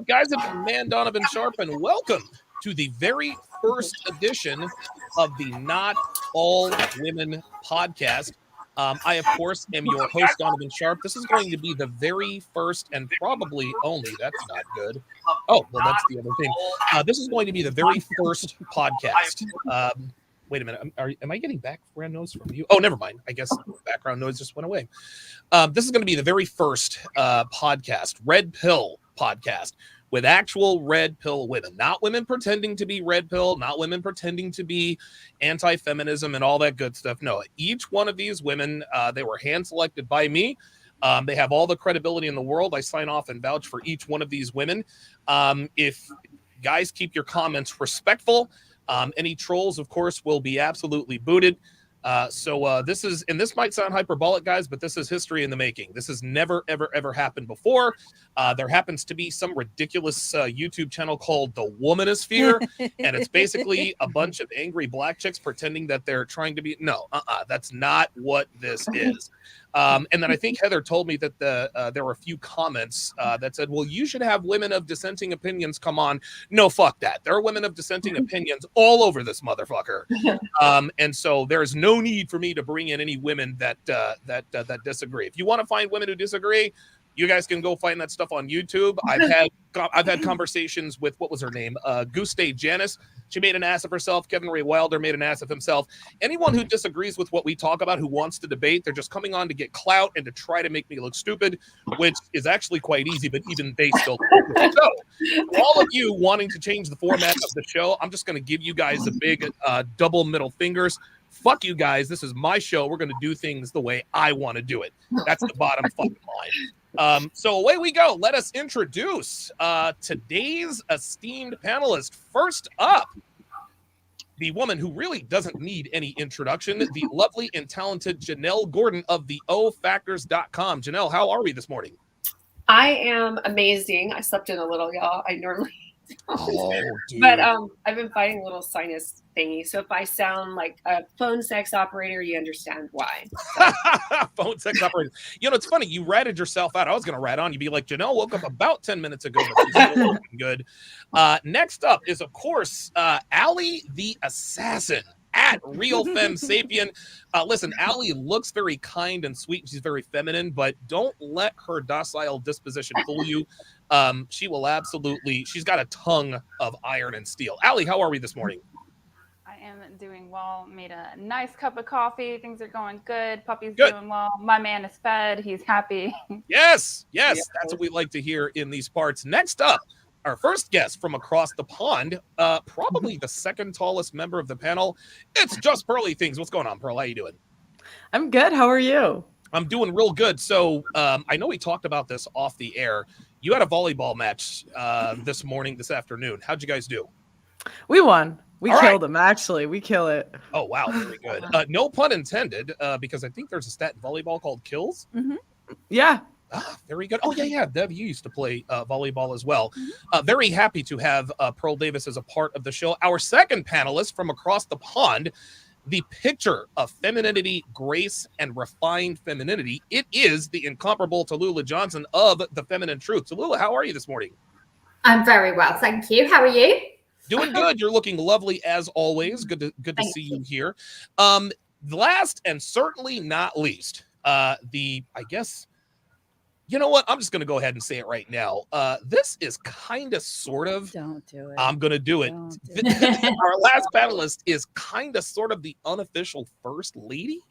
guys? It's man Devon Sharpe, and welcome to the very first edition of the Not All Women podcast. I, of course, am your host, Devon Sharpe. This is going to be the very first and probably only, that's not good. Oh, well, that's the other thing. This is going to be the very first podcast. Wait a minute. Am I getting background noise from you? Oh, never mind. I guess background noise just went away. This is going to be the very first podcast, Red Pill podcast, with actual red pill women, not women pretending to be red pill, not women pretending to be anti-feminism and all that good stuff. No, each one of these women, they were hand selected by me. They have all the credibility in the world. I sign off and vouch for each one of these women. If guys, keep your comments respectful. Any trolls, of course, will be absolutely booted. So this is, and this might sound hyperbolic, guys, but this is history in the making. This has never, ever, ever happened before. There happens to be some ridiculous YouTube channel called The Womanosphere, and it's basically a bunch of angry black chicks pretending that they're trying to be. No, that's not what this is. And then I think Heather told me that there were a few comments that said, well, you should have women of dissenting opinions come on. No, fuck that. There are women of dissenting opinions all over this motherfucker. And so there's no need for me to bring in any women that disagree. If you want to find women who disagree, you guys can go find that stuff on YouTube. I've had conversations with, what was her name? Guste Janice. She made an ass of herself. Kevin Ray Wilder made an ass of himself. Anyone who disagrees with what we talk about, who wants to debate, they're just coming on to get clout and to try to make me look stupid, which is actually quite easy, but even they still. So, for all of you wanting to change the format of the show, I'm just going to give you guys a big double middle fingers. Fuck you guys. This is my show. We're going to do things the way I want to do it. That's the bottom fucking line. So away we go. Let us introduce today's esteemed panelist. First up, the woman who really doesn't need any introduction, the lovely and talented Jennelle Gordon of the ofactors.com. Jennelle, how are we this morning? I am amazing. I slept in a little, y'all. I normally Oh, dude. But I've been fighting a little sinus thingy. So if I sound like a phone sex operator, you understand why. Phone sex operator. You know, it's funny. You ratted yourself out. I was going to rat on you. Be like, Jennelle woke up about 10 minutes ago. But she's still looking good. Next up is, of course, Aly the Assassin at Real Femme Sapien. Listen, Aly looks very kind and sweet. She's very feminine, but don't let her docile disposition fool you. She will absolutely, she's got a tongue of iron and steel. Aly, how are we this morning? I am doing well. Made a nice cup of coffee. Things are going good. Puppy's doing well. My man is fed. He's happy. Yes. That's what we like to hear in these parts. Next up, our first guest from across the pond, probably the second tallest member of the panel. It's Just Pearly Things. What's going on, Pearl? How you doing? I'm good. How are you? I'm doing real good. So I know we talked about this off the air. You had a volleyball match this afternoon. How'd you guys do? We won. We killed them, actually. We kill it. Oh, wow. Very good. No pun intended, because I think there's a stat in volleyball called kills. Mm-hmm. Yeah. Very good. Oh, yeah. Dev, you used to play volleyball as well. Very happy to have Pearl Davis as a part of the show. Our second panelist from across the pond, the picture of femininity, grace, and refined femininity. It is the incomparable Tallulah Johnson of The Feminine Truth. Tallulah, how are you this morning? I'm very well, thank you. How are you? Doing good. You're looking lovely as always. Good to see you here. Last and certainly not least, you know what? I'm just going to go ahead and say it right now. This is kind of sort of. Don't do it. I'm going to do it. Our last panelist is kind of sort of the unofficial first lady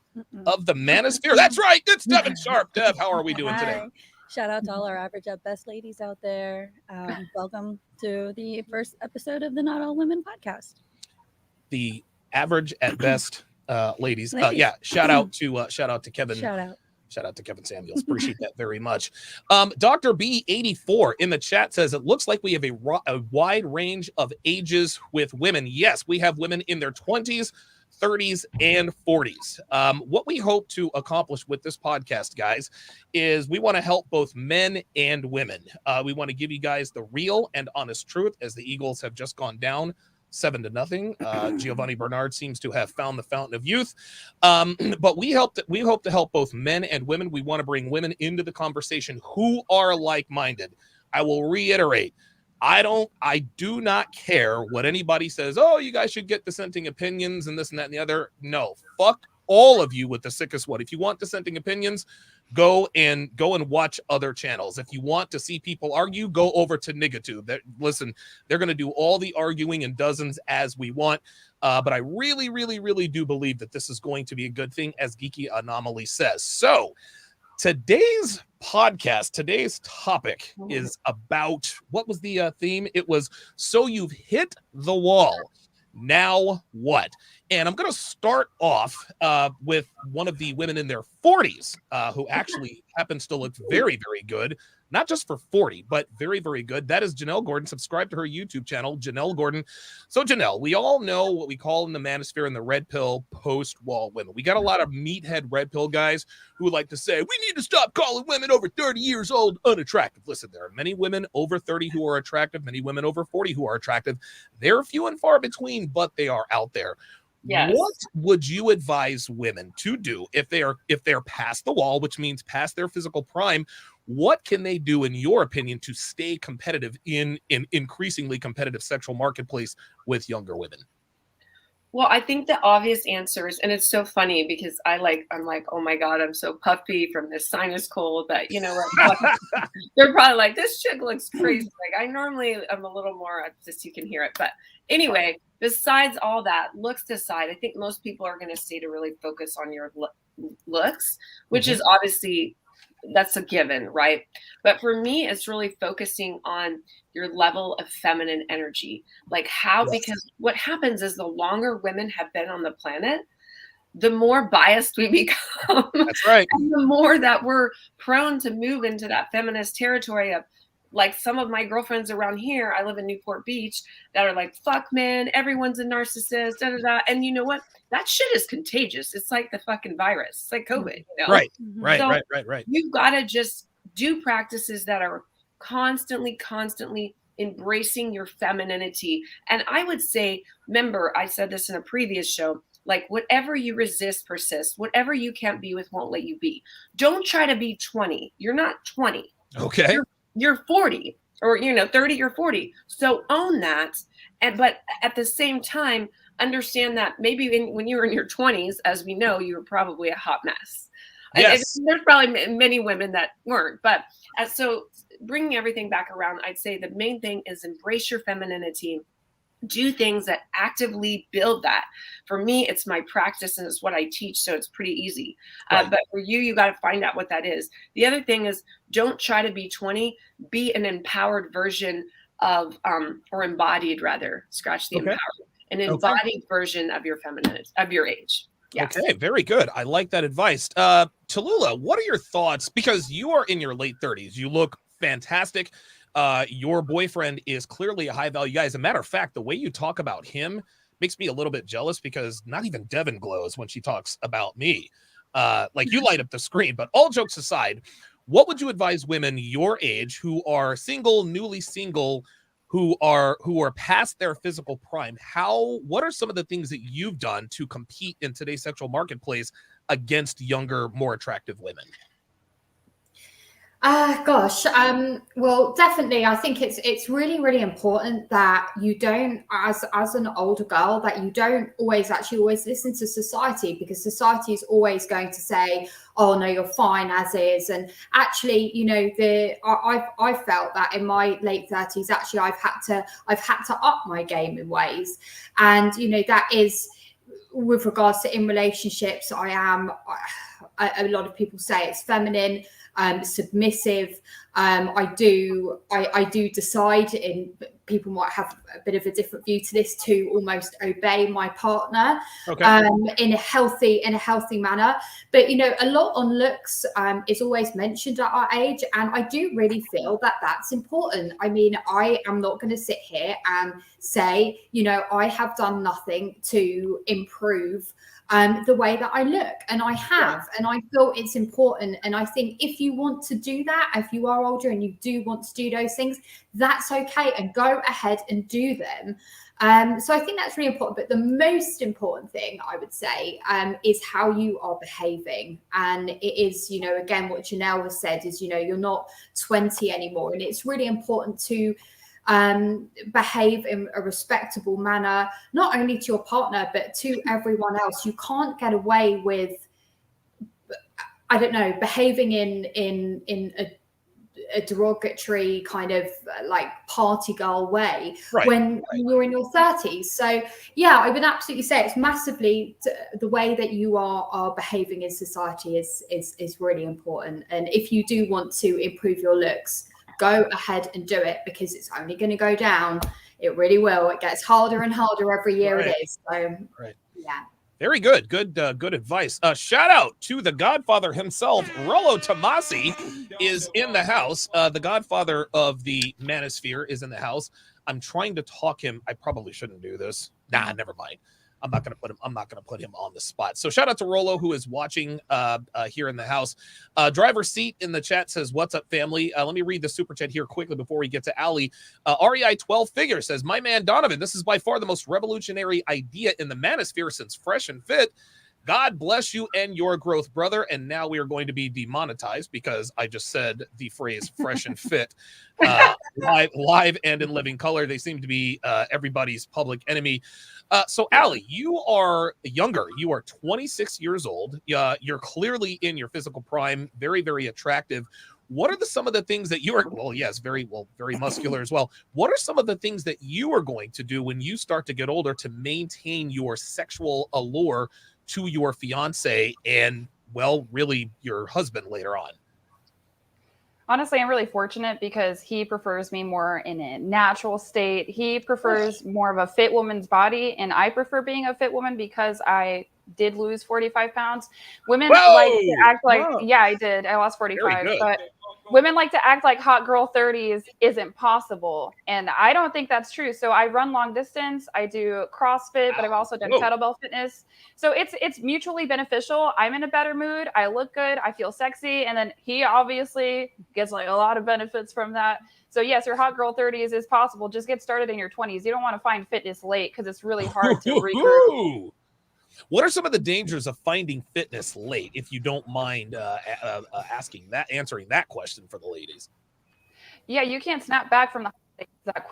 of the manosphere. That's right. It's Devon Sharpe. Dev, how are we doing today? Shout out to all our average at best ladies out there. Welcome to the first episode of the Not All Women podcast. The average at best ladies. Yeah. Shout out to Kevin. Shout out to Kevin Samuels. Appreciate that very much. Dr. B84 in the chat says, it looks like we have a wide range of ages with women. Yes, we have women in their 20s, 30s, and 40s. What we hope to accomplish with this podcast, guys, is we want to help both men and women. We want to give you guys the real and honest truth, as the Eagles have just gone down 7-0. Giovanni Bernard seems to have found the fountain of youth. But we hope to help both men and women. We want to bring women into the conversation who are like-minded. I will reiterate, I do not care what anybody says. Oh, you guys should get dissenting opinions and this and that and the other. No, fuck all of you with the sickest one. If you want dissenting opinions, go and watch other channels. If you want to see people argue, go over to Nigatube. Listen, they're going to do all the arguing in dozens as we want. But I really, really, really do believe that this is going to be a good thing, as Geeky Anomaly says. So today's podcast, today's topic is about, what was the theme? It was, so you've hit the wall. Now what? And I'm going to start off with one of the women in their 40s who actually happens to look very, very good. Not just for 40, but very, very good. That is Jennelle Gordon. Subscribe to her YouTube channel, Jennelle Gordon. So, Jennelle, we all know what we call in the manosphere and the red pill post-wall women. We got a lot of meathead red pill guys who like to say, we need to stop calling women over 30 years old unattractive. Listen, there are many women over 30 who are attractive, many women over 40 who are attractive. They're few and far between, but they are out there. Yes. What would you advise women to do if they're past the wall, which means past their physical prime? What can they do, in your opinion, to stay competitive in an increasingly competitive sexual marketplace with younger women? Well, I think the obvious answers, and it's so funny because I'm like, oh my God, I'm so puffy from this sinus cold that, you know, they're probably like, this chick looks crazy. Like, I normally am a little more, just you can hear it. But anyway, besides all that, looks aside, I think most people are going to stay to really focus on your looks, which is obviously, that's a given, right? But for me, it's really focusing on your level of feminine energy. Like how, because what happens is the longer women have been on the planet, the more biased we become. That's right. And the more that we're prone to move into that feminist territory of, like, some of my girlfriends around here, I live in Newport Beach, that are like, fuck man, everyone's a narcissist, da da da. And you know what? That shit is contagious. It's like the fucking virus. It's like COVID, you know? Right. So Right. You've got to just do practices that are constantly embracing your femininity. And I would say, remember, I said this in a previous show, like, whatever you resist persists. Whatever you can't be with won't let you be. Don't try to be 20. You're not 20. Okay. You're 40 or, 30 or 40. So own that. But at the same time, understand that maybe when you were in your 20s, as we know, you were probably a hot mess. Yes. And there's probably many women that weren't. But so bringing everything back around, I'd say the main thing is embrace your femininity. Do things that actively build that. For me, it's my practice and it's what I teach, so it's pretty easy. Right. But for you got to find out what that is. The other thing is, don't try to be 20. Be an empowered version of, or embodied rather. Scratch the empowered. An embodied version of your femininity, of your age. Yes. Okay, very good. I like that advice. Tallulah, what are your thoughts? Because you are in your late 30s. You look fantastic. Your boyfriend is clearly a high value guy. As a matter of fact, the way you talk about him makes me a little bit jealous, because not even Devon glows when she talks about me. Like, you light up the screen. But all jokes aside, what would you advise women your age who are single, newly single, who are past their physical prime? What are some of the things that you've done to compete in today's sexual marketplace against younger, more attractive women? Well, definitely, I think it's really, really important that you don't, as an older girl, that you don't always listen to society, because society is always going to say, oh no, you're fine as is. And actually, I've felt that in my late 30s, actually, I've had to up my game in ways. And, that is with regards to in relationships. I am, a lot of people say it's feminine, submissive. I do decide, in people might have a bit of a different view to this, to almost obey my partner in a healthy manner. But a lot on looks is always mentioned at our age, and I do really feel that that's important. I mean, I am not going to sit here and say I have done nothing to improve the way that I look, and I have, and I feel it's important. And I think if you want to do that, if you are older and you do want to do those things, that's okay, and go ahead and do them. So I think that's really important. But the most important thing I would say is how you are behaving. And it is, again, what Jennelle has said is, you're not 20 anymore. And it's really important to behave in a respectable manner, not only to your partner, but to everyone else. You can't get away with, I don't know, behaving in a derogatory kind of like party girl way when you're in your 30s. So yeah, I would absolutely say it's massively the way that you are behaving in society is really important. And if you do want to improve your looks, go ahead and do it, because it's only going to go down. It really will. It gets harder and harder every year. It is. So yeah. Very good. Good advice. Shout out to the Godfather himself. Rollo Tomasi is in the house. The Godfather of the Manosphere is in the house. I'm trying to talk him. I probably shouldn't do this. Nah, never mind. I'm not gonna put him on the spot. So shout out to Rollo, who is watching here in the house. Driver Seat in the chat says, "What's up, family?" Let me read the super chat here quickly before we get to Aly. REI 12 Figure says, "My man Donovan, this is by far the most revolutionary idea in the Manosphere since Fresh and Fit. God bless you and your growth, brother." And now we are going to be demonetized because I just said the phrase "fresh and fit" live and in living color. They seem to be everybody's public enemy. So Aly, you are younger. You are 26 years old. You're clearly in your physical prime, very, very attractive. What are some of the things that you are, very muscular as well. What are some of the things that you are going to do when you start to get older to maintain your sexual allure to your fiance and, well, really your husband later on? Honestly, I'm really fortunate because he prefers me more in a natural state. He prefers more of a fit woman's body, and I prefer being a fit woman because I did lose 45 pounds. Women like to act like, yeah, I did. I lost 45, but women like to act like hot girl 30s isn't possible. And I don't think that's true. So I run long distance. I do CrossFit, but I've also done kettlebell fitness. So it's mutually beneficial. I'm in a better mood. I look good. I feel sexy. And then he obviously gets like a lot of benefits from that. So yes, your hot girl 30s is possible. Just get started in your 20s. You don't want to find fitness late because it's really hard to regroup. What are some of the dangers of finding fitness late, if you don't mind answering that question for the ladies? Yeah, you can't snap back from that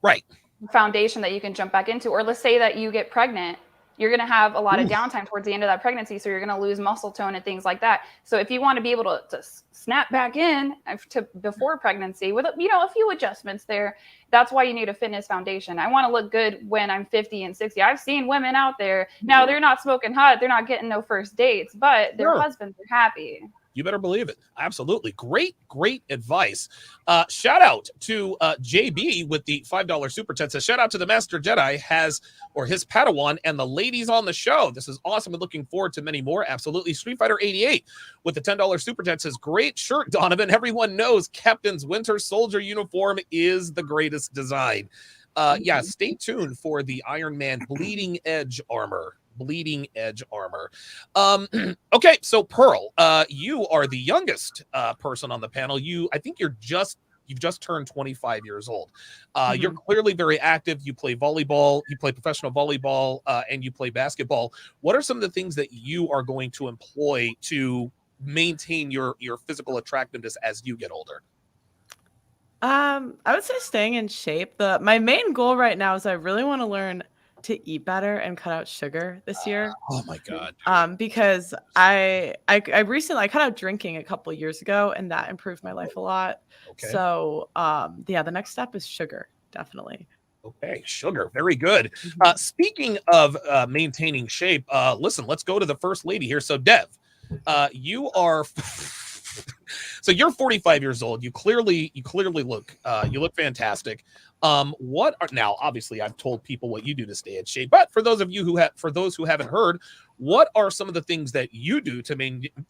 right foundation that you can jump back into. Or let's say that you get pregnant, you're going to have a lot of downtime towards the end of that pregnancy, so you're going to lose muscle tone and things like that. So if you want to be able to snap back in to before pregnancy with a few adjustments there, that's why you need a fitness foundation. I want to look good when I'm 50 and 60. I've seen women out there now, they're not smoking hot, they're not getting no first dates, but their husbands are happy. You better believe it. Absolutely. Great advice. Shout out to JB with the $5 super chat. Says, shout out to the Master Jedi his Padawan and the ladies on the show. This is awesome and looking forward to many more. Absolutely. Street Fighter 88 with the $10 super chat says, great shirt, Donovan. Everyone knows Captain's Winter Soldier uniform is the greatest design. Stay tuned for the Iron Man Bleeding Edge armor. Okay, so Pearl, you are the youngest person on the panel. I think you've just turned 25 years old. You're clearly very active. You play volleyball, you play professional volleyball, and you play basketball. What are some of the things that you are going to employ to maintain your physical attractiveness as you get older? I would say staying in shape. My main goal right now is I really want to learn to eat better and cut out sugar this year. Oh my God. Because I recently cut out drinking a couple of years ago, and that improved my life a lot. Okay. So the next step is sugar, definitely. Okay, sugar. Very good. Speaking of maintaining shape, listen, let's go to the first lady here. So Dev, you are so you're 45 years old. You clearly look fantastic. Now obviously I've told people what you do to stay in shape, but for those who haven't heard, what are some of the things that you do to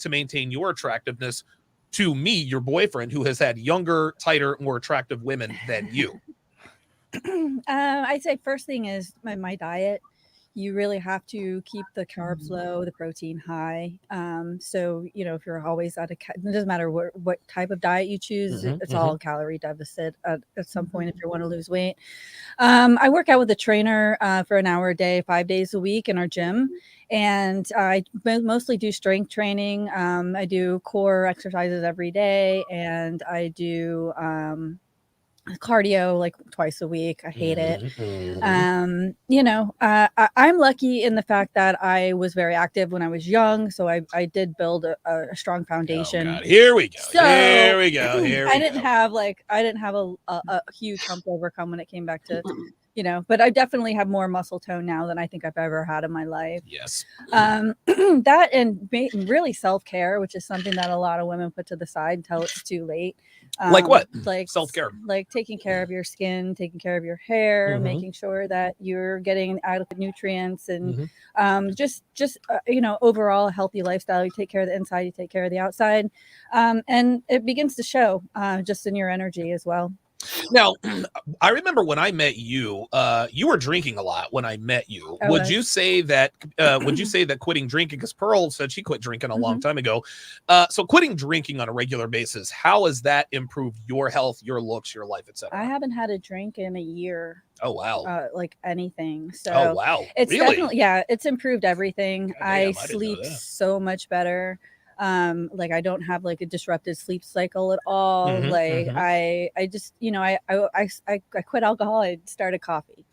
maintain your attractiveness to me, your boyfriend, who has had younger, tighter, more attractive women than you? I'd say first thing is my diet. You really have to keep the carbs low, the protein high. So, if you're always it doesn't matter what type of diet you choose, it's all calorie deficit at some point if you want to lose weight. I work out with a trainer for an hour a day, 5 days a week in our gym. And I mostly do strength training. I do core exercises every day, and I do cardio like twice a week. I hate it. Mhm. You know, I'm lucky in the fact that I was very active when I was young, so I did build a strong Oh, foundation. God. Here we go. So Here we go. Here we I didn't go. have a huge hump to overcome when it came back to, you know, but I definitely have more muscle tone now than I think I've ever had in my life. Yes. That and really self-care, which is something that a lot of women put to the side until it's too late. Like what? Like Self-care. like taking care of your skin, taking care of your hair, Mhm. making sure that you're getting adequate nutrients, and Mhm. just you know, overall a healthy lifestyle. You take care of the inside, you take care of the outside, and it begins to show just in your energy as well. Now, I remember when I met you, you were drinking a lot when I met you. I Would was. you say that quitting drinking, because Pearl said she quit drinking a long time ago. So quitting drinking on a regular basis, how has that improved your health, your looks, your life, I etc.? haven't had a drink in a year. Oh, wow. Like anything. Oh, So wow. it's Really? definitely, yeah, it's improved everything. God damn, I I didn't know sleep that. so much better. Like I don't have like a disrupted sleep cycle at all. Mhm, Like mhm. I just, you know, I quit alcohol. I started coffee.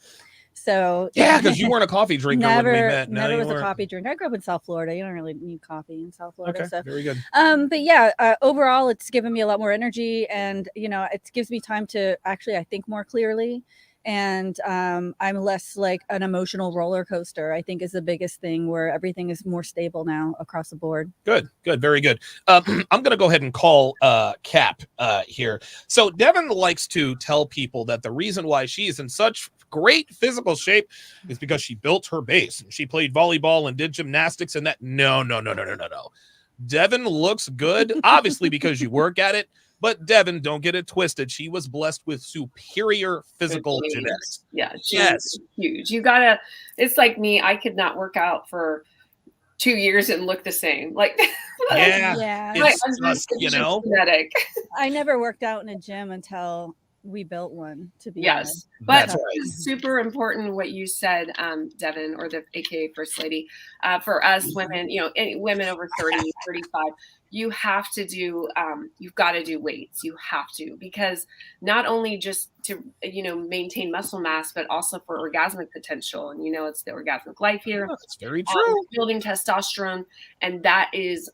So Yeah, because you weren't a coffee drinker when we met. No, never you was a weren't. coffee drinker. I grew up in South Florida. You don't really need coffee in South Florida. Okay, So very good. but yeah, overall it's given me a lot more energy, and you know, it gives me time to actually I think more clearly, and I'm less like an emotional roller coaster, I think, is the biggest thing, where everything is more stable now across the board. Good, very good. I'm going to go ahead and call Cap here. So Devon likes to tell people that the reason why she is in such great physical shape is because she built her base and she played volleyball and did gymnastics and that. No. Devon looks good, obviously, because you work at it. But Devon, don't get it twisted. She was blessed with superior physical genetics. Yeah, Yes. huge. It's like me. I could not work out for 2 years and look the same. Like, Yeah. It's just, you know, genetic. I never worked out in a gym until we built one, to be honest. But That's right. it's super important what you said, Devon, or the AKA First Lady, for us women, you know, any women over 30, 35, you have to do, you've got to do weights. You have to, because not only just to, you know, maintain muscle mass, but also for orgasmic potential. And, you know, it's the orgasmic life here. That's very true. Building testosterone. And that is,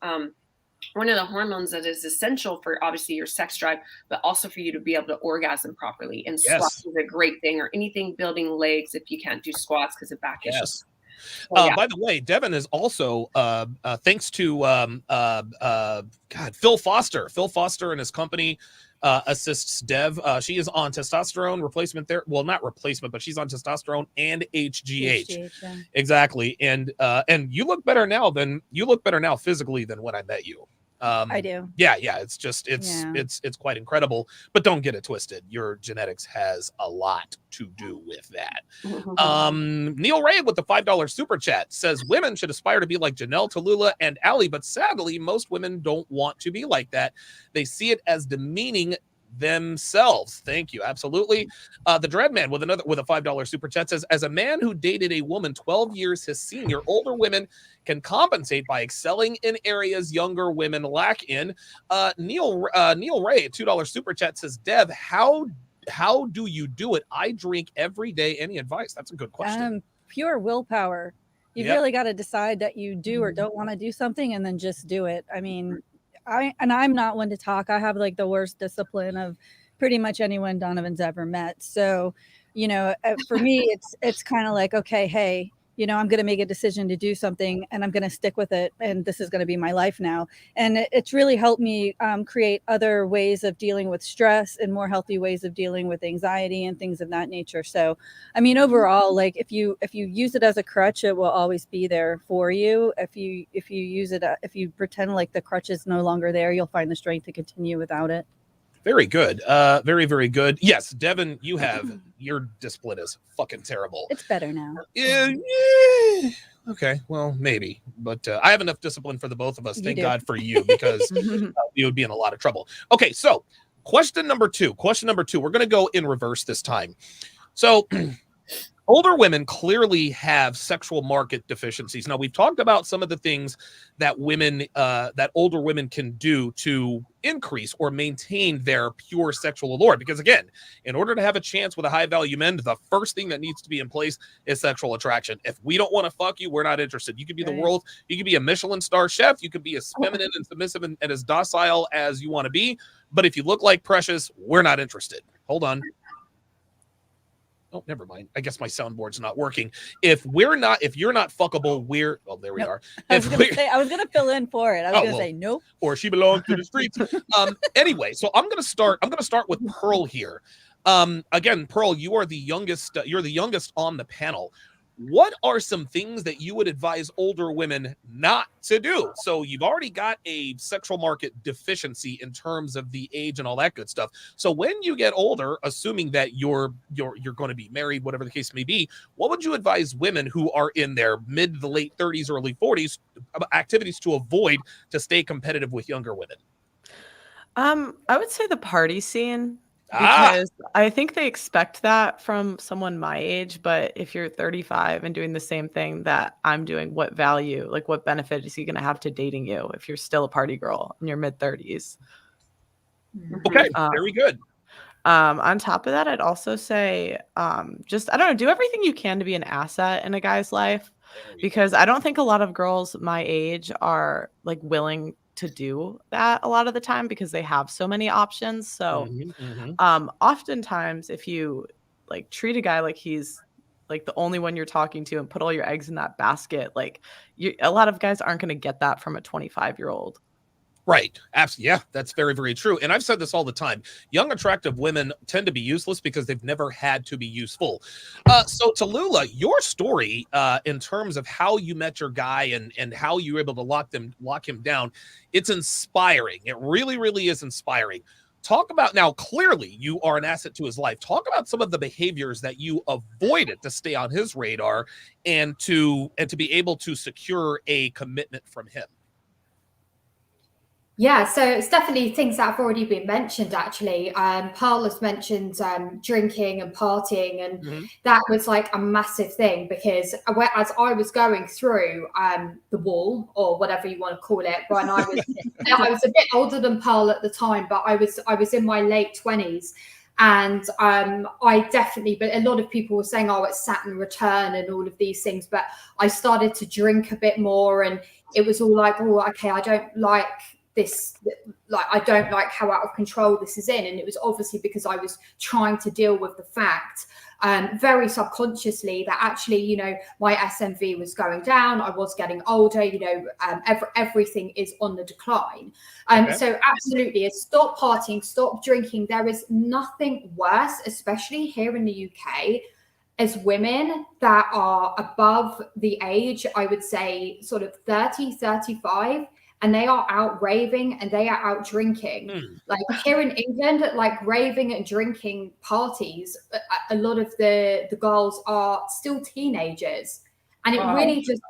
one of the hormones that is essential for obviously your sex drive, but also for you to be able to orgasm properly. And squats is a great thing, or anything building legs if you can't do squats because of back issues. By the way, Devon is also thanks to Phil Foster. Phil Foster and his company assists Dev. She is on testosterone replacement there. Well, not replacement, but she's on testosterone and HGH. Yeah. Exactly. And you look better now physically than when I met you. I do. Yeah. It's quite incredible, but don't get it twisted. Your genetics has a lot to do with that. Neil Ray with the $5 super chat says women should aspire to be like Jennelle, Tallulah, and Aly, but sadly, most women don't want to be like that. They see it as demeaning themselves. Thank you. Absolutely. The Dreadman with a $5 super chat says, as a man who dated a woman 12 years his senior, older women can compensate by excelling in areas younger women lack in. Neil Ray, $2 super chat says, Dev, how do you do it? I drink every day. Any advice? That's a good question. Pure willpower. You've really got to decide that you do or don't want to do something, and then just do it. I mean, I'm not one to talk. I have like the worst discipline of pretty much anyone Donovan's ever met. So, you know, for me, it's kind of like, okay, hey, you know, I'm going to make a decision to do something, and I'm going to stick with it, and this is going to be my life now. And it's really helped me create other ways of dealing with stress and more healthy ways of dealing with anxiety and things of that nature. So, I mean, overall, like if you use it as a crutch, it will always be there for you. If you use it, if you pretend like the crutch is no longer there, you'll find the strength to continue without it. Very good. Very, very good. Yes, Devon, your discipline is fucking terrible. It's better now. Yeah. Okay, well, maybe. But I have enough discipline for the both of us. Thank God for you, because you would be in a lot of trouble. Okay, so question number two. We're going to go in reverse this time. So older women clearly have sexual market deficiencies. Now, we've talked about some of the things that that older women can do to increase or maintain their pure sexual allure. Because again, in order to have a chance with a high value men, the first thing that needs to be in place is sexual attraction. If we don't want to fuck you, we're not interested. You could be the world, you could be a Michelin star chef, you could be as feminine and submissive and as docile as you want to be. But if you look like Precious, we're not interested. Hold on. Oh, never mind. I guess my soundboard's not working. If you're not fuckable, there we are. I was gonna fill in for it. I was gonna say nope. Or she belongs to the streets. Anyway, so I'm gonna start with Pearl here. Again, Pearl, you are the youngest. You're the youngest on the panel. What are some things that you would advise older women not to do? So you've already got a sexual market deficiency in terms of the age and all that good stuff. So when you get older, assuming that you're going to be married, whatever the case may be, what would you advise women who are in their mid to late 30s, early 40s, activities to avoid to stay competitive with younger women? I would say the party scene. Because I think they expect that from someone my age, but if you're 35 and doing the same thing that I'm doing, what value, like what benefit is he going to have to dating you if you're still a party girl in your mid 30s? Okay, very good. On top of that, I'd also say just, I don't know, do everything you can to be an asset in a guy's life, because I don't think a lot of girls my age are like willing to do that a lot of the time because they have so many options. So oftentimes if you like treat a guy like he's like the only one you're talking to and put all your eggs in that basket, like a lot of guys aren't going to get that from a 25-year-old. Right. Absolutely. Yeah, that's very, very true. And I've said this all the time. Young, attractive women tend to be useless because they've never had to be useful. So Tallulah, your story in terms of how you met your guy and how you were able to lock him down, it's inspiring. It really, really is inspiring. Talk about, now clearly you are an asset to his life. Talk about some of the behaviors that you avoided to stay on his radar and to be able to secure a commitment from him. Yeah, so it's definitely things that have already been mentioned, actually. Pearl has mentioned drinking and partying, and that was like a massive thing because as I was going through the wall, or whatever you want to call it, when I was a bit older than Pearl at the time, but I was in my late 20s. And I definitely, but a lot of people were saying, oh, it's Saturn return and all of these things. But I started to drink a bit more, and it was all like, oh, okay, I don't like this, like I don't like how out of control this is in. And it was obviously because I was trying to deal with the fact very subconsciously that actually, you know, my SMV was going down, I was getting older, you know, everything is on the decline. So absolutely, stop partying, stop drinking. There is nothing worse, especially here in the UK, as women that are above the age, I would say sort of 30, 35, and they are out raving and they are out drinking. Like here in England, like raving and drinking parties, a lot of the girls are still teenagers. And it really just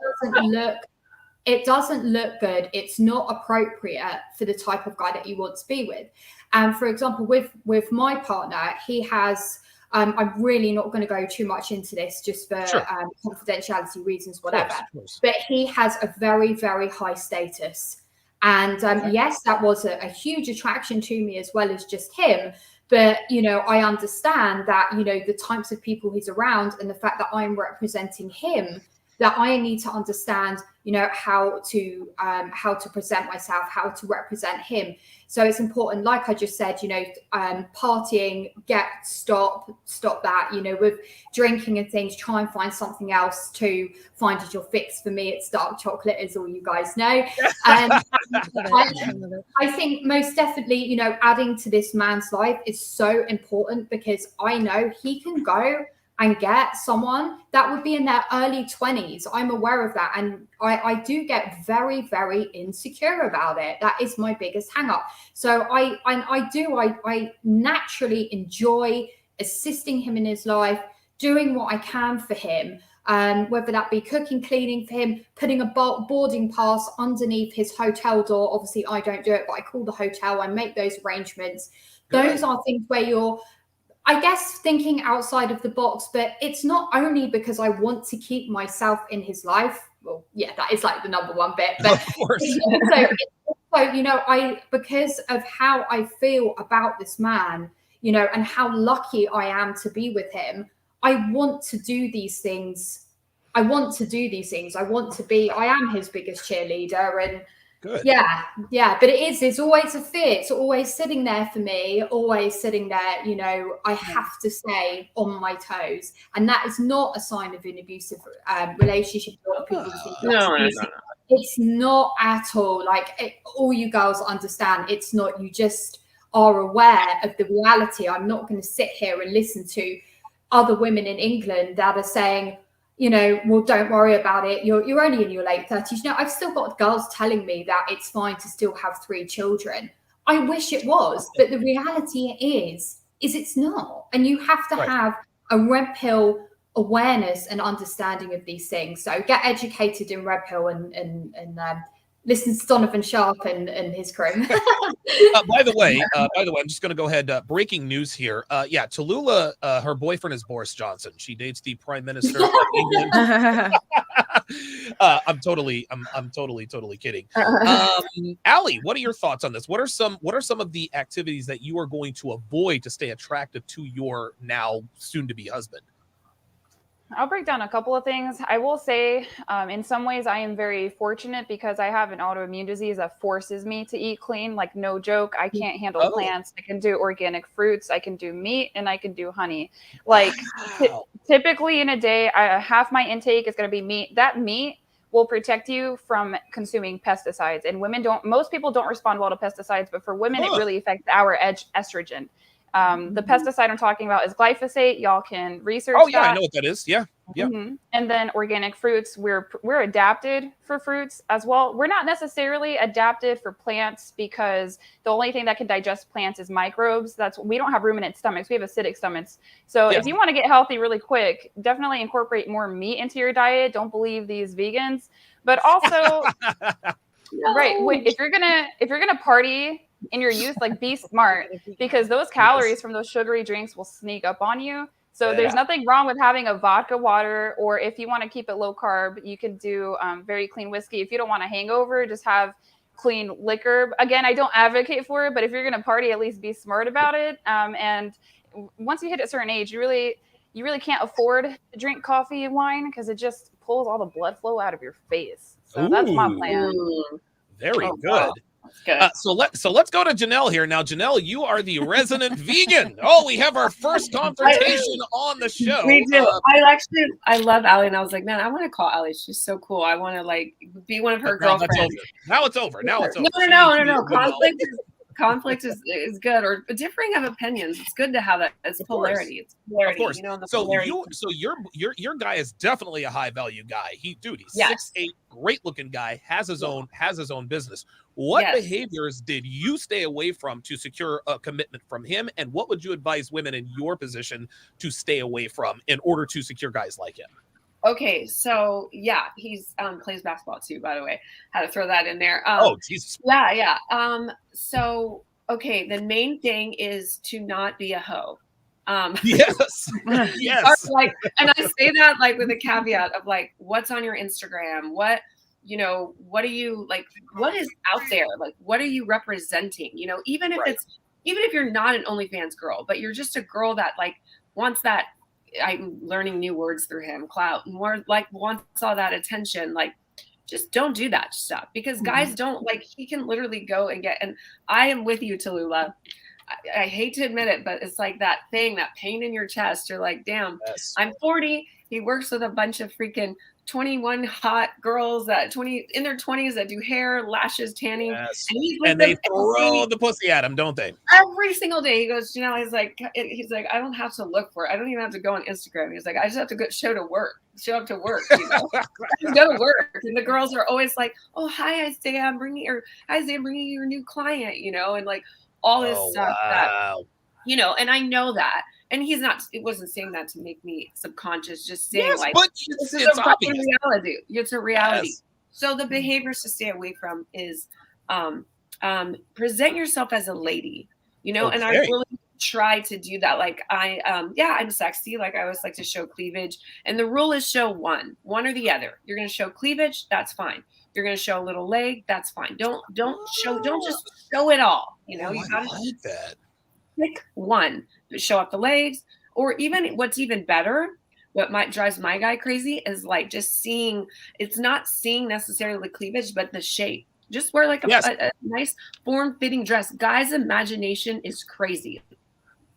doesn't look good. It's not appropriate for the type of guy that you want to be with. And for example, with my partner, he has, I'm really not going to go too much into this just for confidentiality reasons, whatever. Of course. But he has a very, very high status. And yes, that was a huge attraction to me as well as just him. But, you know, I understand that, you know, the types of people he's around and the fact that I'm representing him, that I need to understand, you know, how to present myself, how to represent him. So it's important, like I just said, you know, partying, stop that, you know, with drinking and things, try and find something else to find as your fix. For me, it's dark chocolate, as all you guys know. I think most definitely, you know, adding to this man's life is so important because I know he can go and get someone that would be in their early 20s. I'm aware of that. And I do get very, very insecure about it. That is my biggest hang up. So I naturally enjoy assisting him in his life, doing what I can for him, whether that be cooking, cleaning for him, putting a boarding pass underneath his hotel door. Obviously, I don't do it, but I call the hotel, I make those arrangements. Those are things where you're I guess thinking outside of the box, but it's not only because I want to keep myself in his life. Well, yeah, that is like the number one bit, but Of course. because of how I feel about this man, and how lucky I am to be with him, I want to do these things. I am his biggest cheerleader, and Good. yeah, but it's always a fear. It's always sitting there for me, always sitting there, I have to stay on my toes. And that is not a sign of an abusive relationship. A lot of people think that's abusive. It's not at all. Like, all you girls understand, it's not. You just are aware of the reality. I'm not going to sit here and listen to other women in England that are saying, well, don't worry about it. You're only in your late 30s. I've still got girls telling me that it's fine to still have 3 children. I wish it was, but the reality is it's not. And you have to have a red pill awareness and understanding of these things. So get educated in red pill and listen to Devon Sharpe and his crew. By the way, I'm just going to go ahead. Breaking news here. Tallulah, her boyfriend is Boris Johnson. She dates the Prime Minister of England. I'm totally kidding. Aly, what are your thoughts on this? What are some of the activities that you are going to avoid to stay attractive to your now soon-to-be husband? I'll break down a couple of things. I will say, in some ways, I am very fortunate because I have an autoimmune disease that forces me to eat clean. Like, no joke, I can't handle plants. I can do organic fruits. I can do meat, and I can do honey. Like, typically in a day, half my intake is going to be meat. That meat will protect you from consuming pesticides. And most people don't respond well to pesticides, but for women, it really affects our estrogen. The pesticide I'm talking about is glyphosate. Y'all can research that. I know what that is. Yeah. Mm-hmm. And then organic fruits, we're adapted for fruits as well. We're not necessarily adapted for plants because the only thing that can digest plants is microbes. We don't have ruminant stomachs. We have acidic stomachs. So if you want to get healthy really quick, definitely incorporate more meat into your diet. Don't believe these vegans, but also, if you're gonna party in your youth, like, be smart, because those calories from those sugary drinks will sneak up on you. So there's nothing wrong with having a vodka water, or if you want to keep it low carb, you can do very clean whiskey. If you don't want a hangover, just have clean liquor. Again, I don't advocate for it, but if you're going to party, at least be smart about it. And once you hit a certain age, you really can't afford to drink coffee and wine because it just pulls all the blood flow out of your face. So that's my plan. Very good. Wow. Good. So let's go to Jennelle here. Now, Jennelle, you are the resident vegan. We have our first confrontation on the show. We do. I love Aly, and I was like, man, I want to call Aly. She's so cool. I want to be one of her girlfriends. Now it's over. No. Conflict is good, or differing of opinions. It's good to have that as polarity. It's polarity. Of course. Your guy is definitely a high value guy. He's 6'8", great looking guy, has his own business. What behaviors did you stay away from to secure a commitment from him, and what would you advise women in your position to stay away from in order to secure guys like him? Okay, so he's plays basketball too, by the way. Had to throw that in there. Jesus. Yeah. So the main thing is to not be a hoe. Yes. And I say that with a caveat of what's on your Instagram, what are you what is out there? What are you representing? Even if you're not an OnlyFans girl, but you're just a girl that wants that. I'm learning new words through him. Clout, more wants all that attention. Just don't do that stuff, because guys don't he can literally go and get. And I am with you, Tallulah. I hate to admit it, but it's that thing, that pain in your chest. You're like, damn, I'm 40. He works with a bunch of freaking 21 hot girls in their 20s that do hair, lashes, tanning. And they throw the pussy at him, don't they? Every single day. He goes, he's like, I don't have to look for it. I don't even have to go on Instagram. He's like, I just have to show up to work. Just go to work. And the girls are always like, oh, hi, Isaiah, I'm bringing you your new client, and all this stuff that, and I know that. And it wasn't saying that to make me subconscious, just saying but this is a fucking reality. It's a reality. Yes. So the behaviors to stay away from is present yourself as a lady, and I really try to do that. Like I'm sexy. Like I always like to show cleavage. And the rule is show one or the other. You're going to show cleavage. That's fine. You're going to show a little leg. That's fine. Don't just show it all. You know, you got to like that. Pick one, show up the legs, or even what's even better, what drives my guy crazy is like just seeing, it's not seeing necessarily the cleavage, but the shape. Just wear like a nice form-fitting dress. Guys' imagination is crazy.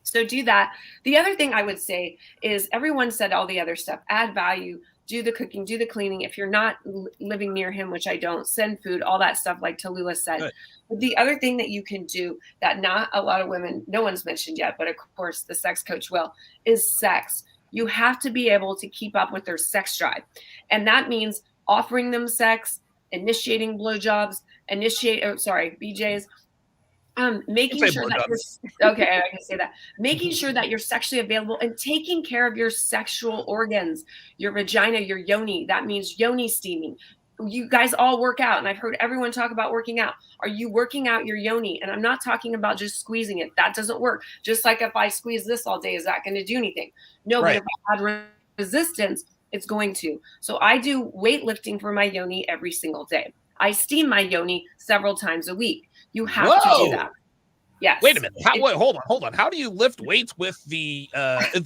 So do that. The other thing I would say is everyone said all the other stuff. Add value, do the cooking, do the cleaning. If you're not living near him, which I don't, send food, all that stuff like Tallulah said. Good. But the other thing that you can do that not a lot of women, no one's mentioned yet, but of course the sex coach will, is sex. You have to be able to keep up with their sex drive. And that means offering them sex, initiating blowjobs, BJs, making sure that I can say that, making sure that you're sexually available and taking care of your sexual organs, your vagina, your yoni. That means yoni steaming. You guys all work out, and I've heard everyone talk about working out. Are you working out your yoni? And I'm not talking about just squeezing it. That doesn't work. Just like if I squeeze this all day, is that going to do anything? No, right. But if I add resistance, it's going to. So I do weightlifting for my yoni every single day. I steam my yoni several times a week. You have to do that. Yes. Wait a minute. Hold on. How do you lift weights with the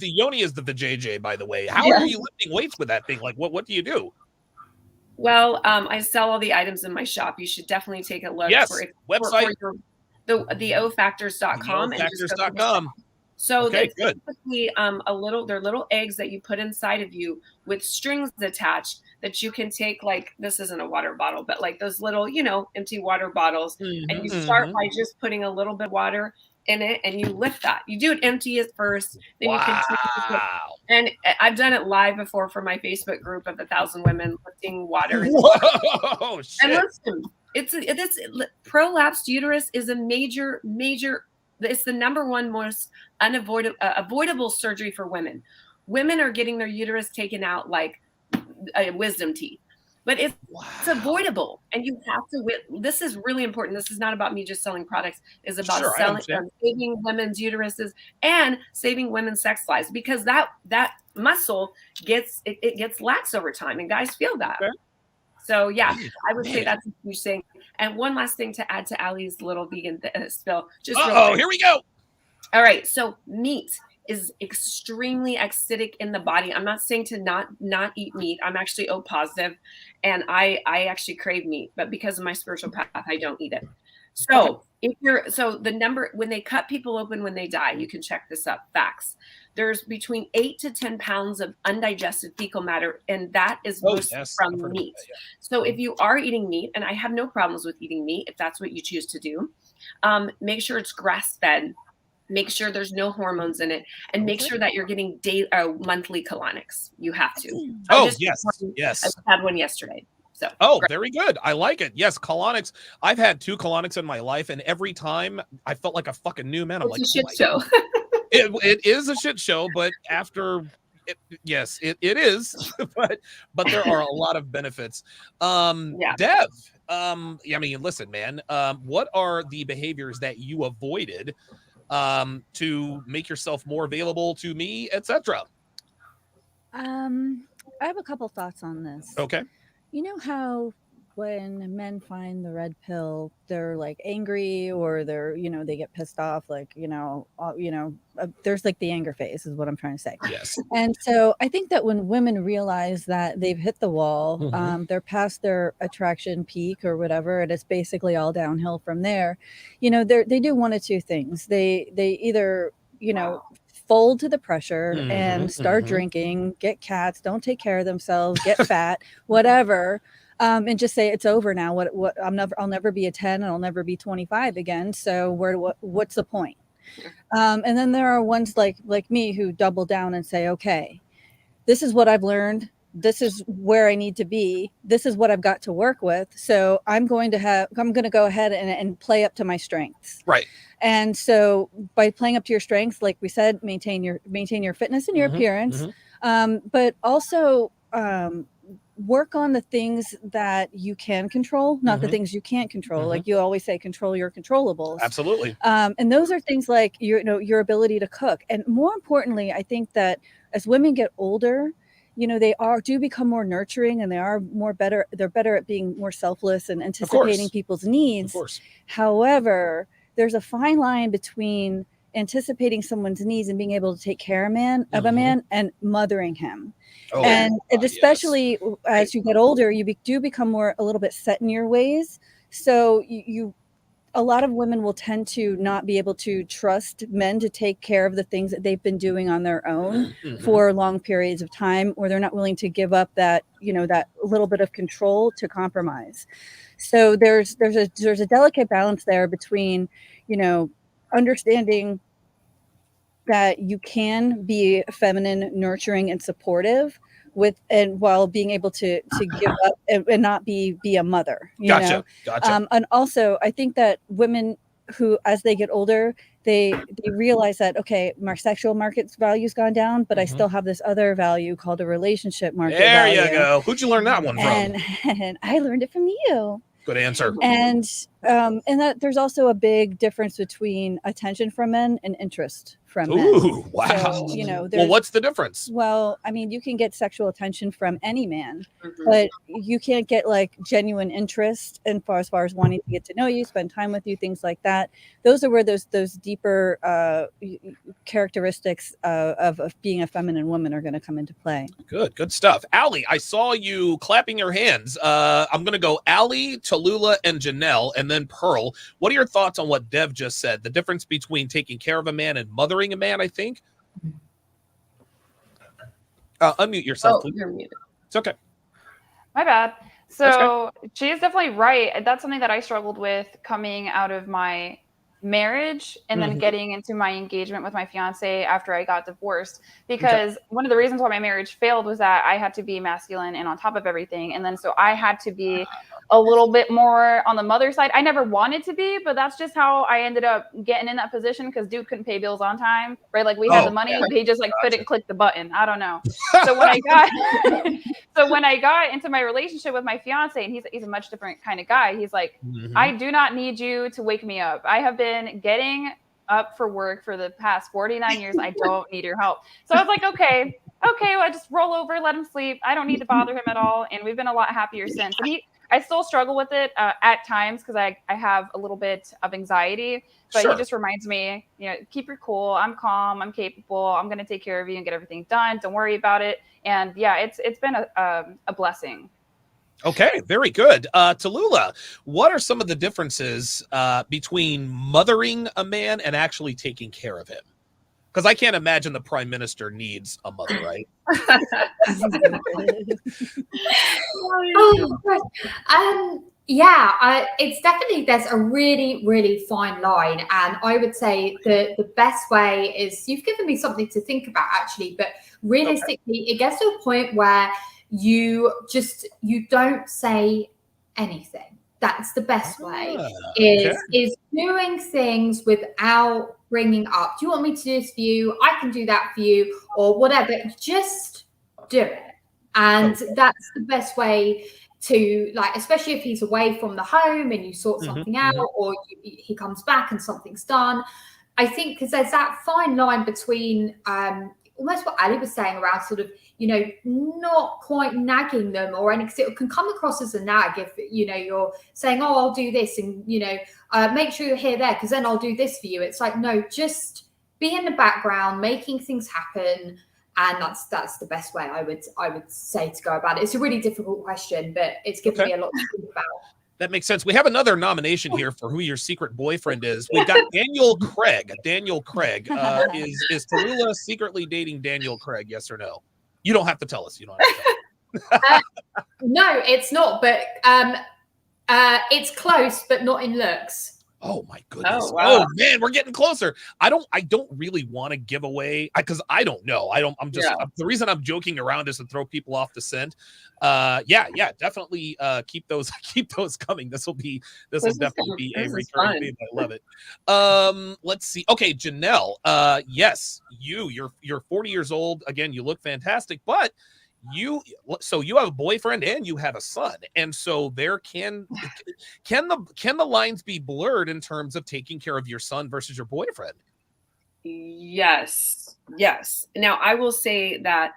yoni is the JJ, by the way? How are you lifting weights with that thing? Like what do you do? Well, I sell all the items in my shop. You should definitely take a look. Yes. Website. The ofactors.com. ofactors.com. So okay, it's basically they're little eggs that you put inside of you with strings attached that you can take, like, this isn't a water bottle, but like those little, empty water bottles. Mm-hmm, and you start by just putting a little bit of water in it and you lift that. You do it empty at first. Then you continue. And I've done it live before for my Facebook group of 1,000 women lifting water. Whoa, shit. And listen, it's prolapsed uterus is a major, it's the number one most avoidable surgery for women. Women are getting their uterus taken out like a wisdom teeth, but it's avoidable. And you have to, this is really important. This is not about me just selling products. It's about saving women's uteruses and saving women's sex lives, because that muscle gets lax over time, and guys feel that. Okay. So yeah, I would say that's a huge thing. And one last thing to add to Aly's little vegan spill. Here we go. All right. So meat is extremely acidic in the body. I'm not saying to not eat meat. I'm actually O positive, and I actually crave meat, but because of my spiritual path, I don't eat it. So when they cut people open when they die, you can check this up. Facts. There's between 8 to 10 pounds of undigested fecal matter, and that is mostly from meat. That, yeah. So if you are eating meat, and I have no problems with eating meat if that's what you choose to do, make sure it's grass-fed. Make sure there's no hormones in it, and make sure that you're getting monthly colonics. You have to. Yes. I had one yesterday. So. Very good. I like it. Yes, colonics. I've had 2 colonics in my life, and every time I felt like a fucking new man. I'm like, a shit show. It is a shit show, but after it is, but there are a lot of benefits. Dev, listen, man, what are the behaviors that you avoided to make yourself more available to me, etc.? I have a couple thoughts on this. Okay. You know how when men find the red pill, they're like angry, or they're, they get pissed off, like, there's like the anger phase is what I'm trying to say. Yes. And so I think that when women realize that they've hit the wall, they're past their attraction peak or whatever, and it's basically all downhill from there, they do one of two things. They either, fold to the pressure and start drinking, get cats, don't take care of themselves, get fat, whatever. And just say it's over now. I'll never be a 10, and I'll never be 25 again. So what's the point? And then there are ones like me who double down and say, okay, this is what I've learned. This is where I need to be. This is what I've got to work with. So I'm going to go ahead and play up to my strengths. Right. And so by playing up to your strengths, like we said, maintain your fitness and your appearance. But also, work on the things that you can control, not the Mhm. things you can't control. Mhm. Like you always say, control your controllables. Absolutely. And those are things like your ability to cook. And more importantly, I think that as women get older, they do become more nurturing, and they're better at being more selfless and anticipating people's Of needs. course. However, there's a fine line between anticipating someone's needs and being able to take care of a man and mothering him. Oh, and yes. especially as you get older, you do become a little bit set in your ways. So a lot of women will tend to not be able to trust men to take care of the things that they've been doing on their own for long periods of time, or they're not willing to give up that little bit of control to compromise. So there's a delicate balance there between, understanding that you can be feminine, nurturing, and supportive while being able to give up and not be a mother. Gotcha. And also, I think that women who, as they get older, they realize that, okay, my sexual market's value's gone down, but I still have this other value called a relationship market value. There you go. Who'd you learn that one from? And I learned it from you. Good answer. And that there's also a big difference between attention from men and interest from men. Ooh, wow. So, well, what's the difference? Well, I mean, you can get sexual attention from any man, but you can't get like genuine interest as far as wanting to get to know you, spend time with you, things like that. Those are where those deeper characteristics of being a feminine woman are going to come into play. Good stuff. Aly, I saw you clapping your hands. I'm going to go Aly, Tallulah, and Jennelle, and then Pearl. What are your thoughts on what Dev just said? The difference between taking care of a man and mothering a man, I think. Unmute yourself, please. You're muted. It's okay. My bad. So she is definitely right. That's something that I struggled with coming out of my marriage and then getting into my engagement with my fiance after I got divorced, because one of the reasons why my marriage failed was that I had to be masculine and on top of everything. And then so I had to be a little bit more on the mother side. I never wanted to be, but that's just how I ended up getting in that position, because dude couldn't pay bills on time, right? Like we had the money, he just like couldn't click the button. I don't know. So when I got into my relationship with my fiance, and he's a much different kind of guy. He's like, I do not need you to wake me up. I have been getting up for work for the past 49 years. I don't need your help. So I was like, okay, well, I just roll over, let him sleep. I don't need to bother him at all. And we've been a lot happier since. And I still struggle with it at times, because I have a little bit of anxiety, but he just reminds me, keep your cool. I'm calm. I'm capable. I'm going to take care of you and get everything done. Don't worry about it. And yeah, it's been a blessing. Okay, very good. Tallulah, what are some of the differences between mothering a man and actually taking care of him? Because I can't imagine the prime minister needs a mother, right? It's definitely, there's a really, really fine line. And I would say the best way is, you've given me something to think about actually, but realistically, it gets to a point where you don't say anything. That's the best way, is doing things without bringing up, do you want me to do this for you? I can do that for you, or whatever. Just do it. And that's the best way to, like, especially if he's away from the home and you sort something out, or he comes back and something's done. I think because there's that fine line between almost what Aly was saying around sort of, not quite nagging them or anything, because it can come across as a nag if, you're saying, oh, I'll do this, and, make sure you're here there, because then I'll do this for you. It's like, no, just be in the background, making things happen. And that's the best way I would say to go about it. It's a really difficult question, but it's given me a lot to think about. That makes sense. We have another nomination here for who your secret boyfriend is. We've got Daniel Craig. Daniel Craig. Is Tallulah secretly dating Daniel Craig? Yes or no? You don't have to tell us. You don't have to tell us. No, it's not. But it's close, but not in looks. Oh my goodness. Oh, wow. Oh man, we're getting closer. I don't really want to give away, because I don't know. The reason I'm joking around is to throw people off the scent. Definitely keep those coming. This will definitely be a recurring theme. I love it. Let's see. Okay, Jennelle. Yes, you're 40 years old. Again, you look fantastic, but you have a boyfriend and you have a son, and so there can the lines be blurred in terms of taking care of your son versus your boyfriend? Yes. Now I will say that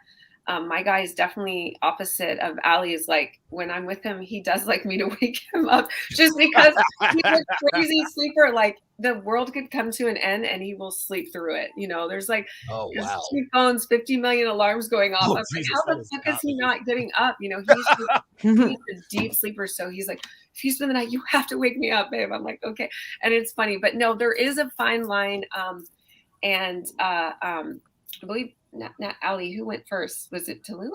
my guy is definitely opposite of Aly's. Like when I'm with him, he does like me to wake him up just because he's a crazy sleeper. Like the world could come to an end and he will sleep through it. There's like 2 phones, 50 million alarms going off. I'm Jesus, like, how the fuck is he not getting up? He's a deep sleeper. So he's like, if you spend the night, you have to wake me up, babe. I'm like, okay. And it's funny, but no, there is a fine line. I believe not Aly. Who went first? Was it Tallulah?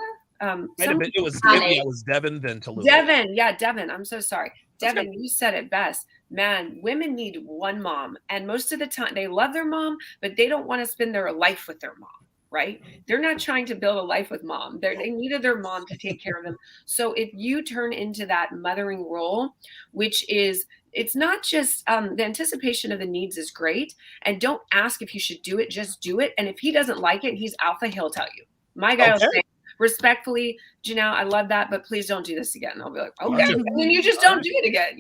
It was Devon, then Tallulah. Devon. I'm so sorry. Devon, you said it best. Man, women need one mom. And most of the time they love their mom, but they don't want to spend their life with their mom, right? They're not trying to build a life with mom. They needed their mom to take care of them. So if you turn into that mothering role, which is, it's not just the anticipation of the needs is great. And don't ask if you should do it, just do it. And if he doesn't like it, he's alpha, he'll tell you. My guy will say, respectfully, Jennelle, I love that, but please don't do this again. I'll be like, okay. And then you just don't do it again,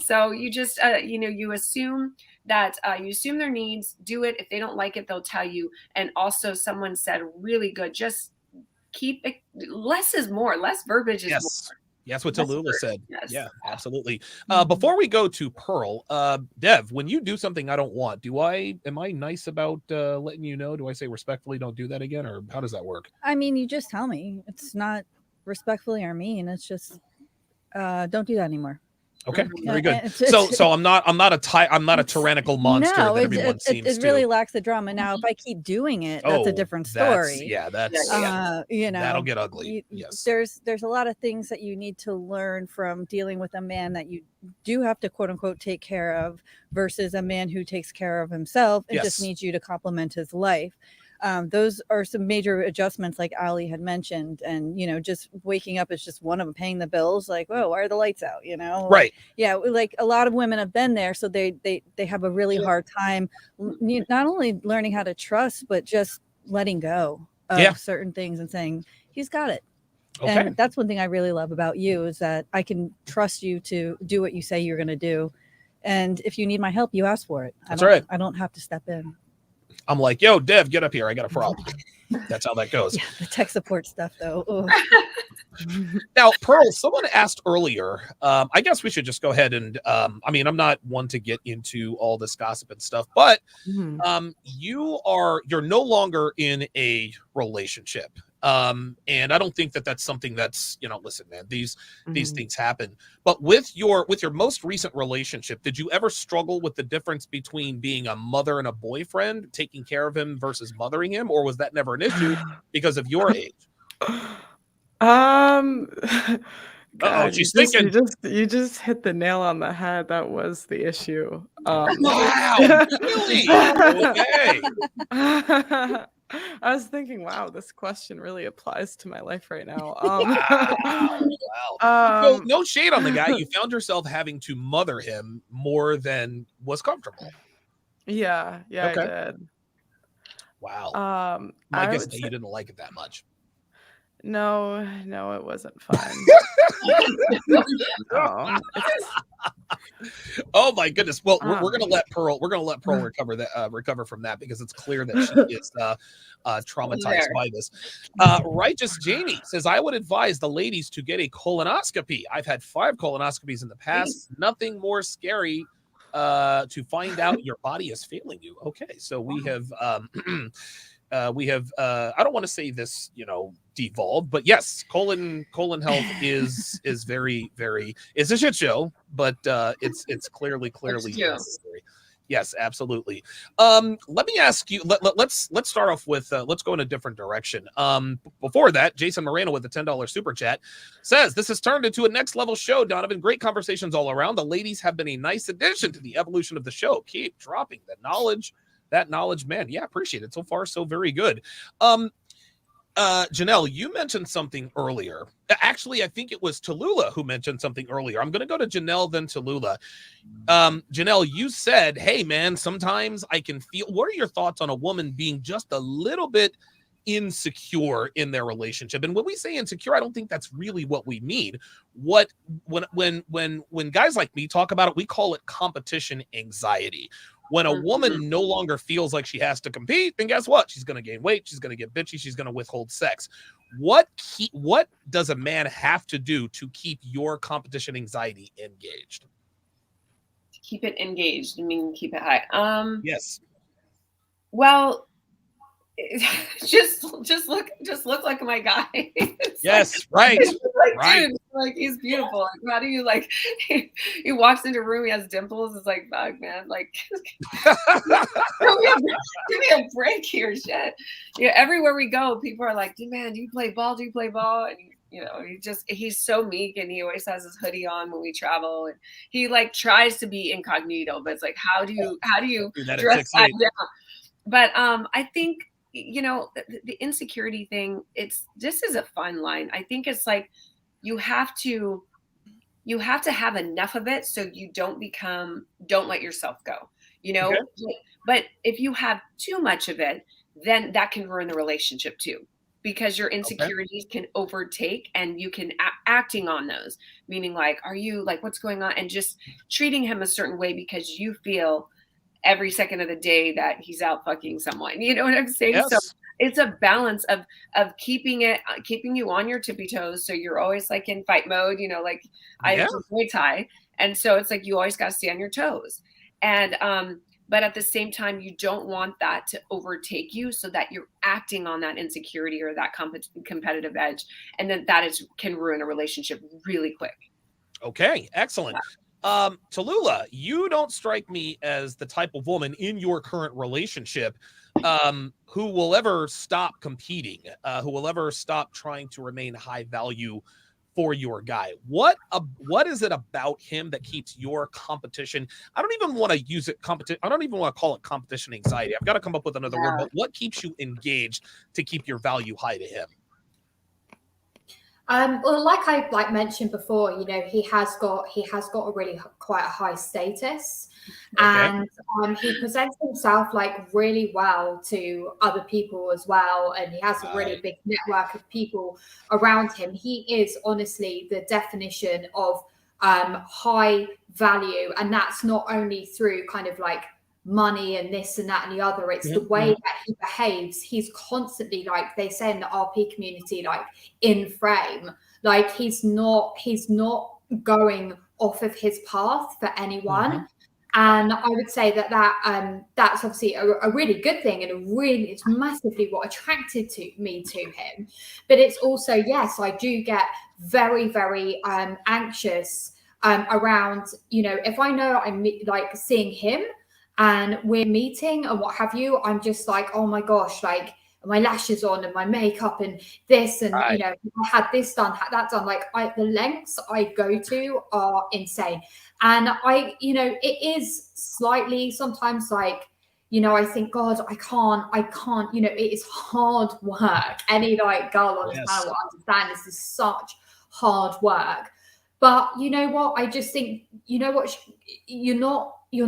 So you just, you assume that you assume their needs, do it. If they don't like it, they'll tell you. And also someone said really good, just keep it, less is more, less verbiage is more. That's what Tallulah said. Yes. Yeah, absolutely. Before we go to Pearl, Dev, when you do something I don't want, am I nice about letting you know? Do I say respectfully, don't do that again? Or how does that work? I mean, you just tell me. It's not respectfully or mean. It's just don't do that anymore. Okay, very good. So I'm not a tyrannical monster that everyone seems to. It really lacks the drama. Now, if I keep doing it, that's a different story. That'll get ugly. Yes. There's a lot of things that you need to learn from dealing with a man that you do have to quote unquote take care of versus a man who takes care of himself and just needs you to complement his life. Those are some major adjustments like Aly had mentioned. And, just waking up is just one of them. Paying the bills, like, whoa, why are the lights out? Right. Like a lot of women have been there. So they have a really hard time not only learning how to trust, but just letting go of certain things and saying, he's got it. Okay. And that's one thing I really love about you is that I can trust you to do what you say you're going to do. And if you need my help, you ask for it. I don't have to step in. I'm like, yo, Dev, get up here. I got a problem. That's how that goes. Yeah, the tech support stuff, though. Now, Pearl, someone asked earlier. I guess we should just go ahead and. I'm not one to get into all this gossip and stuff, but you're no longer in a relationship. And I don't think that that's something that's, listen, man, these things happen. But with your most recent relationship, did you ever struggle with the difference between being a mother and a boyfriend, taking care of him versus mothering him, or was that never an issue because of your age? God, she's thinking. You just hit the nail on the head. That was the issue. Wow, really? Okay. I was thinking, wow, this question really applies to my life right now. Wow. No shade on the guy. You found yourself having to mother him more than was comfortable. Yeah, okay. I did. Wow. I guess you didn't like it that much. No, it wasn't fun. Oh my goodness. Well, we're gonna let Pearl recover from that because it's clear that she is traumatized by this. Righteous Jamie says, I would advise the ladies to get a colonoscopy. I've had 5 colonoscopies in the past. Nothing more scary to find out your body is failing you. Okay, so we have I don't want to say this, devolved, but yes, colon health is very, very, it's a shit show, but it's clearly necessary. Yes, absolutely. Let me ask you, let's start off with, let's go in a different direction. Before that, Jason Moreno with the $10 super chat says, this has turned into a next level show, Donovan. Great conversations all around. The ladies have been a nice addition to the evolution of the show. Keep dropping the knowledge. That knowledge, man. Yeah, appreciate it. So far, so very good. Jennelle, you mentioned something earlier. Actually, I think it was Tallulah who mentioned something earlier. I'm going to go to Jennelle, then Tallulah. Jennelle, you said, hey, man, sometimes I can feel. What are your thoughts on a woman being just a little bit insecure in their relationship. And when we say insecure, I don't think that's really what we mean. When guys like me talk about it, we call it competition anxiety. When a woman no longer feels like she has to compete, then guess what? She's going to gain weight. She's going to get bitchy. She's going to withhold sex. What does a man have to do to keep your competition anxiety engaged? To keep it engaged, I mean, keep it high. Yes. Well, just look like my guy. Yes, right. Dude, like he's beautiful. Like, how do you like? He walks into a room, he has dimples. It's like, fuck, man. Like, give me a break here, shit. Yeah, everywhere we go, people are like, dude, man, do you play ball? Do you play ball? And he's so meek, and he always has his hoodie on when we travel, and he like tries to be incognito, but it's like, how do you dress that down? But I think, the insecurity thing, this is a fun line. I think it's like you have to have enough of it so you don't let yourself go, Okay. But if you have too much of it, then that can ruin the relationship too, because your insecurities can overtake, and you can acting on those, meaning like, are you like, what's going on? And just treating him a certain way because you feel every second of the day that he's out fucking someone. You know what I'm saying? Yes. So it's a balance of keeping you on your tippy toes. So you're always like in fight mode, I do Muay Thai. And so it's like, you always got to stay on your toes. And, but at the same time, you don't want that to overtake you, so that you're acting on that insecurity or that competitive edge. And then can ruin a relationship really quick. Okay. Excellent. Tallulah, you don't strike me as the type of woman in your current relationship who will ever stop competing, who will ever stop trying to remain high value for your guy. What is it about him that keeps your competition? I don't even want to use it I don't even want to call it competition anxiety. I've got to come up with another word, but what keeps you engaged to keep your value high to him? Well, like I mentioned before, he has got a really quite a high status, and he presents himself like really well to other people as well, and he has a really big network of people around him. He is honestly the definition of high value, and that's not only through kind of like money and this and that and the other. It's the way that he behaves. He's constantly, like they say in the RP community, like in frame. Like he's not going off of his path for anyone. And I would say that's obviously a really good thing, and it's massively what attracted me to him. But it's also, yes, I do get very, very anxious around, if I know I'm like seeing him and we're meeting and what have you, I'm just like, oh my gosh, like my lashes on and my makeup and this, and I had this done, had that done. Like the lengths I go to are insane. And it is slightly sometimes like, I think, God, I can't, it is hard work. Any like girl on this panel will understand this is such hard work. But you know what? I just think, you're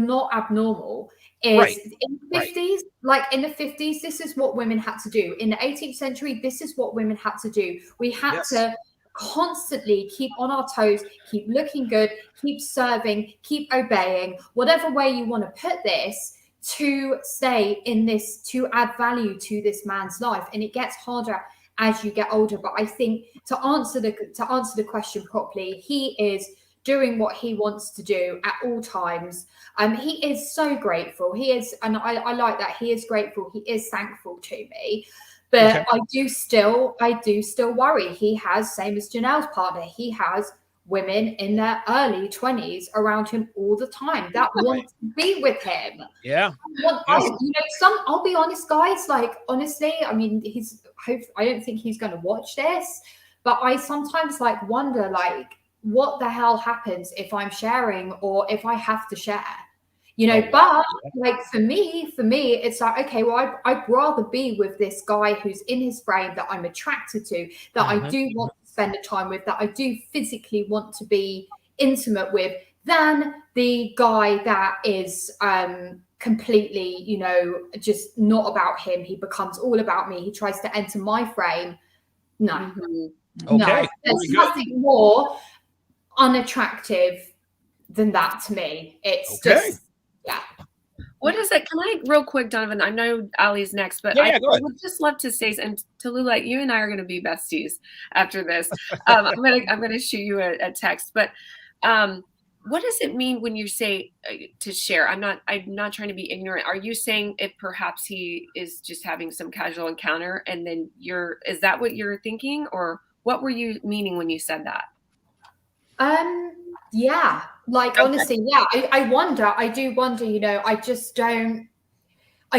not abnormal. In the 50s, like in the 50s, this is what women had to do. In the 18th century, this is what women had to do. We had to constantly keep on our toes, keep looking good, keep serving, keep obeying, whatever way you want to put this, to stay in this, to add value to this man's life. And it gets harder as you get older. But I think to answer the question properly, he is doing what he wants to do at all times. He is so grateful. He is, and I like that. He is grateful. He is thankful to me. But I do still worry. He has, same as Jennelle's partner, he has women in their early 20s around him all the time that want to be with him. Yeah. I'll be honest, guys, like honestly, I mean, I don't think he's going to watch this, but I sometimes like wonder, like, what the hell happens if I'm sharing or if I have to share, but like for me, it's like, okay, well, I'd rather be with this guy who's in his frame that I'm attracted to, that I do want to spend the time with, that I do physically want to be intimate with, than the guy that is, completely, you know, just not about him. He becomes all about me. He tries to enter my frame. No, Mm-hmm. Okay. no, there's nothing more unattractive than that to me. It's just, yeah. What is it? Can I, real quick, Donovan? I know Aly's next, but Yeah, I go ahead. would just love to say, and Tallulah, you and I are going to be besties after this. I'm gonna shoot you a text. But what does it mean when you say to share? I'm not trying to be ignorant. Are you saying if perhaps he is just having some casual encounter, and then is that what you're thinking, or what were you meaning when you said that? Yeah, like, Okay. honestly, yeah, I do wonder, you know, I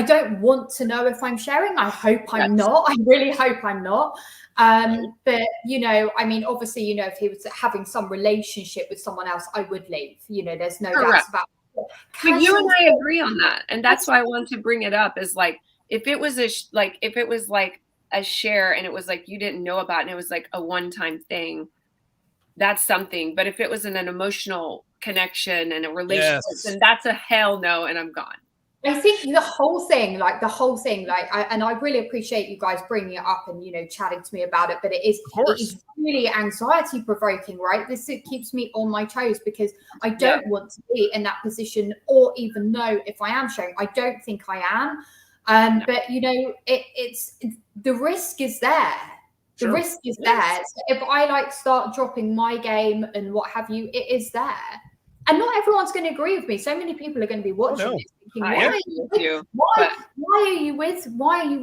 don't want to know if I'm sharing. I hope I'm not. I really hope I'm not. But, you know, I mean, obviously, you know, if he was having some relationship with someone else, I would leave. You know, there's no doubts about it. But you and I agree on that. And that's why I want to bring it up, is like, if it was like a share and it was like you didn't know about it and it was like a one-time thing, that's something. But if it was an emotional connection and a relationship, then that's a hell no, and I'm gone. I think the whole thing, I really appreciate you guys bringing it up and, you know, chatting to me about it. But it is really anxiety provoking, right? It keeps me on my toes because I don't want to be in that position or even know if I am sharing. I don't think I am. But, you know, it's the risk is there. The risk is there. So if I start dropping my game and what have you, it is there. And not everyone's going to agree with me. So many people are going to be watching this thinking, why are you with him? Why are you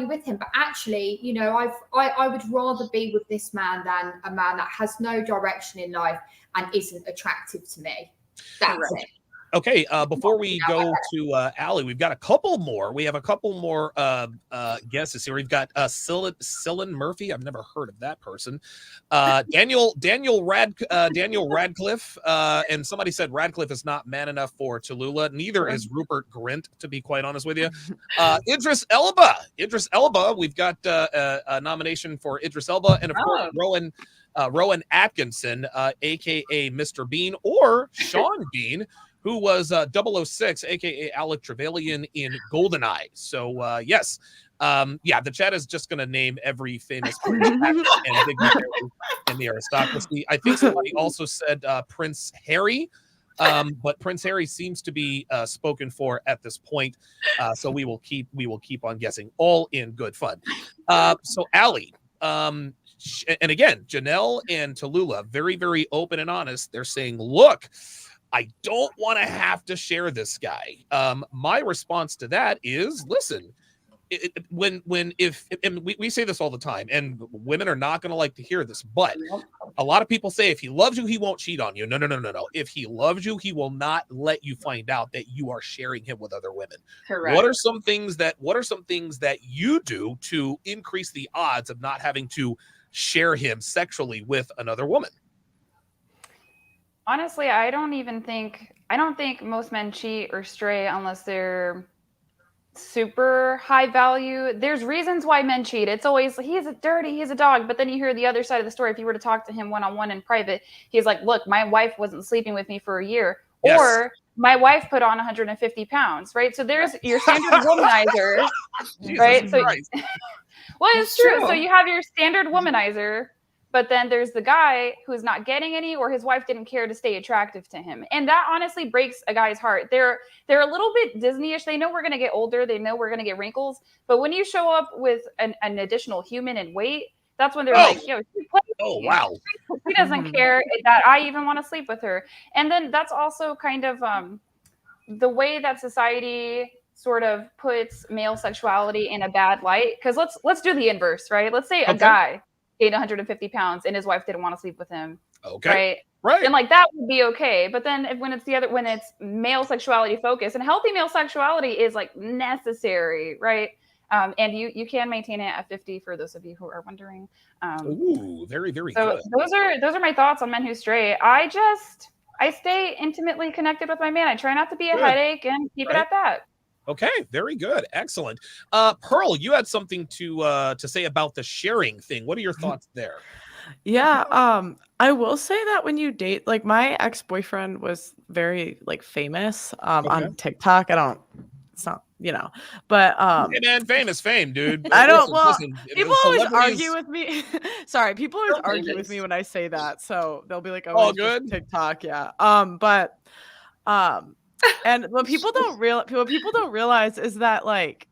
with him? But actually, you know, I would rather be with this man than a man that has no direction in life and isn't attractive to me. That's it. Okay, before we go to Aly, we've got a couple more. We have a couple more guesses here. We've got Cillian Murphy. I've never heard of that person. Daniel Radcliffe. And somebody said Radcliffe is not man enough for Tallulah. Neither is Rupert Grint, to be quite honest with you. Idris Elba. We've got a nomination for Idris Elba, and of course Rowan Atkinson, aka Mr. Bean, or Sean Bean, who was 006, aka Alec Trevelyan in GoldenEye. So yes, the chat is just going to name every famous British actor and dignitary in the aristocracy. I think somebody also said Prince Harry, but Prince Harry seems to be spoken for at this point. So we will keep on guessing, all in good fun. So Aly, and again, Jennelle and Tallulah, very, very open and honest. They're saying, look, I don't want to have to share this guy. My response to that is, listen, we say this all the time, and women are not going to like to hear this, but a lot of people say if he loves you, he won't cheat on you. No. If he loves you, he will not let you find out that you are sharing him with other women. Correct. What are some things that you do to increase the odds of not having to share him sexually with another woman? Honestly, I don't think most men cheat or stray unless they're super high value. There's reasons why men cheat. It's always, he's a dog. But then you hear the other side of the story. If you were to talk to him one-on-one in private, he's like, look, my wife wasn't sleeping with me for a year. Yes. Or my wife put on 150 pounds, right? So there's your standard womanizer, right? So, well, it's true. So you have your standard womanizer, but then there's the guy who's not getting any, or his wife didn't care to stay attractive to him. And that honestly breaks a guy's heart. They're a little bit Disney-ish. They know we're going to get older. They know we're going to get wrinkles. But when you show up with an additional human in weight, that's when they're like, yo, she plays. Oh, wow. She doesn't care that I even want to sleep with her. And then that's also kind of the way that society sort of puts male sexuality in a bad light. Because let's do the inverse, right? Let's say a guy gained 150 pounds and his wife didn't want to sleep with him. Okay. Right. And like that would be okay. But then when it's male sexuality focused, and healthy male sexuality is like necessary, right? And you can maintain it at 50 for those of you who are wondering. Ooh, very, very good. Those are my thoughts on men who stray. I stay intimately connected with my man. I try not to be a headache and keep it at that. Okay, very good. Excellent. Pearl, you had something to say about the sharing thing. What are your thoughts there? Yeah, I will say that when you date, like my ex-boyfriend was very like famous Okay. on TikTok. It's not, but Hey man, fame is fame, dude. I don't, Listen, well, listen. people always argue Celebrities, with me. Sorry, people always Still argue with famous. me when I say that. So they'll be like, "Oh, all it's just good. TikTok." Yeah. But um and what people don't realize is that like,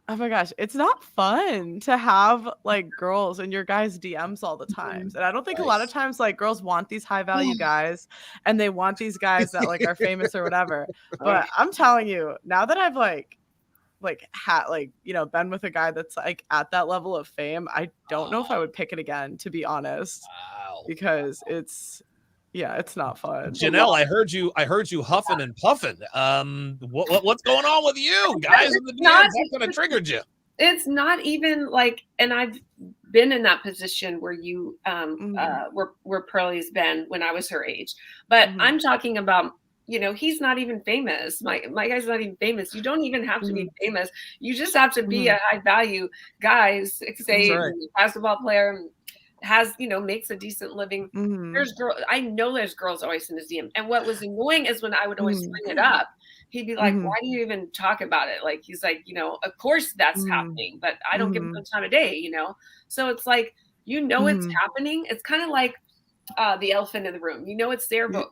oh my gosh, it's not fun to have like girls in your guys' DMs all the times. And I don't think a lot of times like girls want these high value guys and they want these guys that like are famous or whatever. But I'm telling you, now that I've been with a guy that's like at that level of fame, I don't know if I would pick it again, to be honest, Wow. because it's not fun. Jennelle, I heard you huffing and puffing. What's going on with you guys in the DMs? That kind of triggered you. It's not even like, and I've been in that position where you where Pearlie's been when I was her age, but I'm talking about, he's not even famous. My guy's not even famous. You don't even have to be famous. You just have to be a high value guy, say right. basketball player, has, makes a decent living. I know there's girls always in his DM. And what was annoying is when I would always bring it up, he'd be like, why do you even talk about it? Like, he's like, of course that's happening, but I don't give him the time of day, So it's like, it's happening. It's kind of like the elephant in the room. It's there, but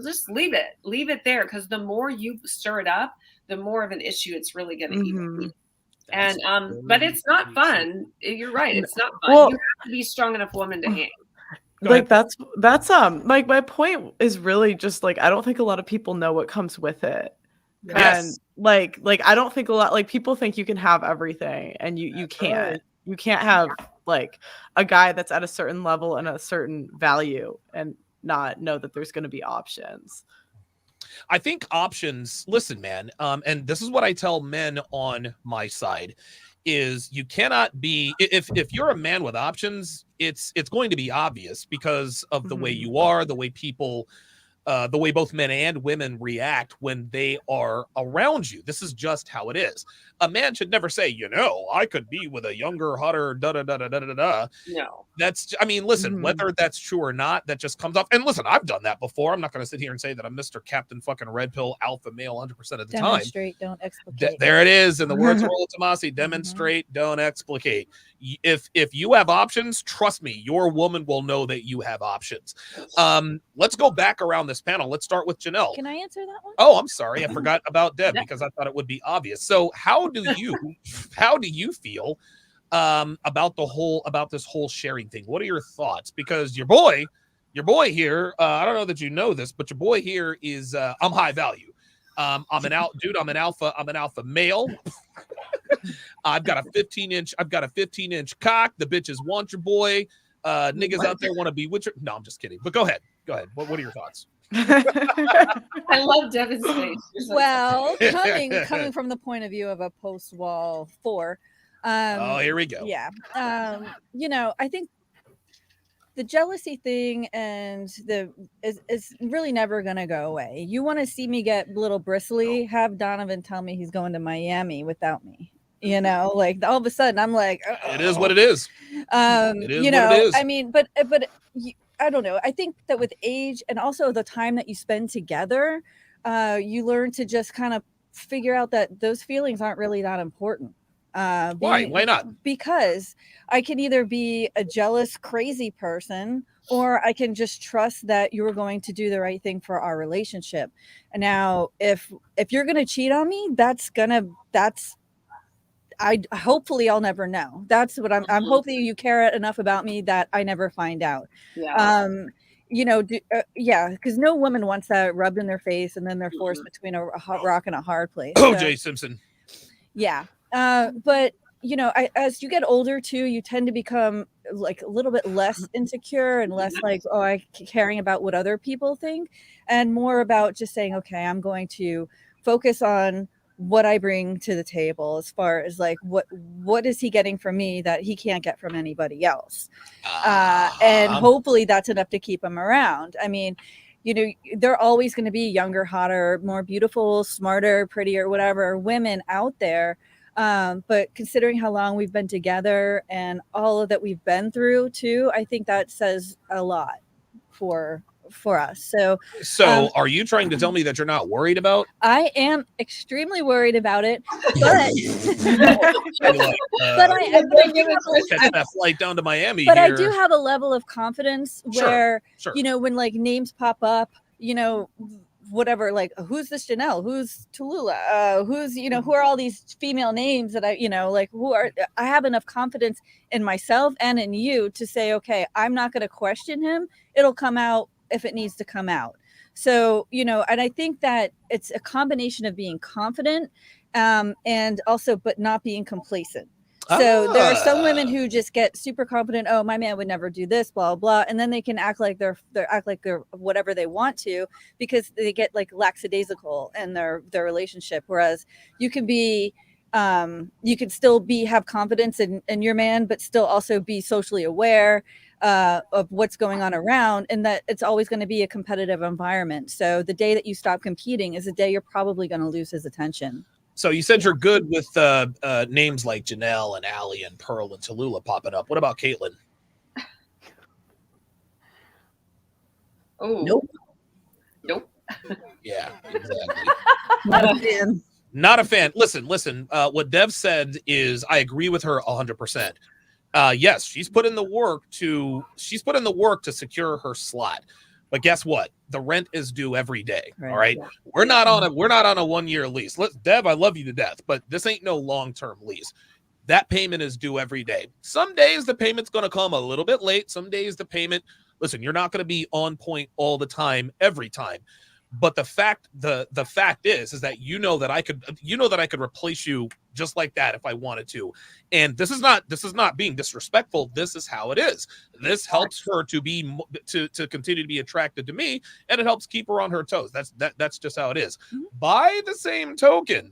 just leave it there. Because the more you stir it up, the more of an issue it's really going to be. And but it's not fun. You're right. It's not fun. Well, you have to be strong enough woman to hang. Like that's like my point is really just like I don't think a lot of people know what comes with it. Yes. And like I don't think a lot, like people think you can have everything and you can't. Right. You can't have like a guy that's at a certain level and a certain value and not know that there's going to be options. I think options, listen, man, and this is what I tell men on my side, is you cannot be, if you're a man with options, it's going to be obvious because of the way you are, the way people, the way both men and women react when they are around you. This is just how it is. A man should never say, I could be with a younger, hotter, da-da-da-da-da-da-da. No. That's, I mean, listen, whether that's true or not, that just comes off. And listen, I've done that before. I'm not going to sit here and say that I'm Mr. Captain fucking Red Pill alpha male 100% of the time. Demonstrate, don't explicate. There it is. In the words of Roland Tomasi, demonstrate, don't explicate. If you have options, trust me, your woman will know that you have options. Let's go back around this panel. Let's start with Jennelle. Can I answer that one? Oh, I'm sorry. I forgot about Deb because I thought it would be obvious. So how do you feel about this whole sharing thing? What are your thoughts? Because your boy here, I don't know that you know this, but your boy here is I'm high value. I'm an alpha male. I've got a 15-inch cock. The bitches want your boy. Niggas out there want to be with your. No, I'm just kidding. But go ahead. What are your thoughts? I love Devon's face. Well, coming from the point of view of a post-wall 4. Here we go. Yeah. I think the jealousy thing and is really never going to go away. You want to see me get a little bristly, have Donovan tell me he's going to Miami without me. Like all of a sudden I'm like, it is what it is. It is what it is. I mean, but I don't know. I think that with age and also the time that you spend together, you learn to just kind of figure out that those feelings aren't really that important. Why not? Because I can either be a jealous, crazy person, or I can just trust that you're going to do the right thing for our relationship. And now, if you're going to cheat on me, hopefully I'll never know. That's what I'm hoping you care enough about me that I never find out. Yeah. Because no woman wants that rubbed in their face and then they're forced between a hot rock and a hard place. O.J. Simpson. Yeah. But as you get older too, you tend to become like a little bit less insecure and less like, I caring about what other people think, and more about just saying, okay, I'm going to focus on what I bring to the table as far as like what is he getting from me that he can't get from anybody else. And hopefully that's enough to keep him around. I mean, there are always going to be younger, hotter, more beautiful, smarter, prettier, whatever women out there. But considering how long we've been together and all of that we've been through too, I think that says a lot for us. So are you trying to tell me that you're not worried about? I am extremely worried about it, but but I do have catch that flight down to Miami. but here. I do have a level of confidence where Sure. you know, when like names pop up, you know, whatever, like who's this Jennelle, who's Tallulah, who's, you know, who are all these female names that I, you know, like I have enough confidence in myself and in you to say, okay, I'm not going to question him. It'll come out if it needs to come out. So, you know, and I think that it's a combination of being confident and also, but not being complacent. So there are some women who just get super confident. Oh, my man would never do this, blah, blah. And then they can act like they're whatever they want to, because they get like lackadaisical in their relationship. Whereas you can be, you can still have confidence in your man, but still also be socially aware of what's going on around, and that it's always going to be a competitive environment. So the day that you stop competing is the day you're probably going to lose his attention. So you said you're good with names like Jennelle and Aly and Pearl and Tallulah popping up. What about Caitlin? Oh, nope. Yeah, exactly. Not a fan. Not a fan. Listen. What Dev said is, I agree with her 100%. Yes, she's put in the work to secure her slot. But guess what? The rent is due every day. Right. All right. We're not on a 1-year lease. Dev, I love you to death, but this ain't no long-term lease. That payment is due every day. Some days the payment's going to come a little bit late. Some days the payment, listen, you're not going to be on point all the time, every time. But the fact is that you know that I could replace you just like that if I wanted to. And this is not being disrespectful. This is how it is. This helps her to continue to be attracted to me, and it helps keep her on her toes. That's just how it is. Mm-hmm. By the same token,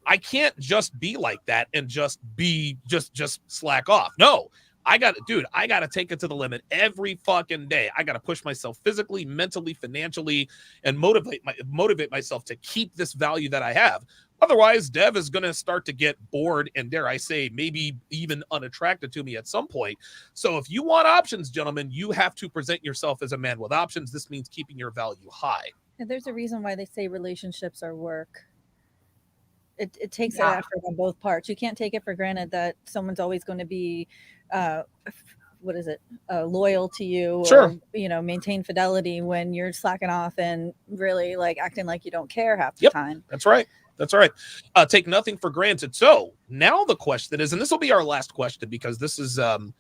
I can't just be like that and just slack off. No. I got to take it to the limit every fucking day. I got to push myself physically, mentally, financially, and motivate myself to keep this value that I have. Otherwise, Dev is going to start to get bored and, dare I say, maybe even unattracted to me at some point. So if you want options, gentlemen, you have to present yourself as a man with options. This means keeping your value high. And there's a reason why they say relationships are work. It takes an effort on both parts. You can't take it for granted that someone's always going to be loyal to you, sure, or maintain fidelity when you're slacking off and really like acting like you don't care half the time. That's right. Take nothing for granted. So now the question is, and this will be our last question, because this has been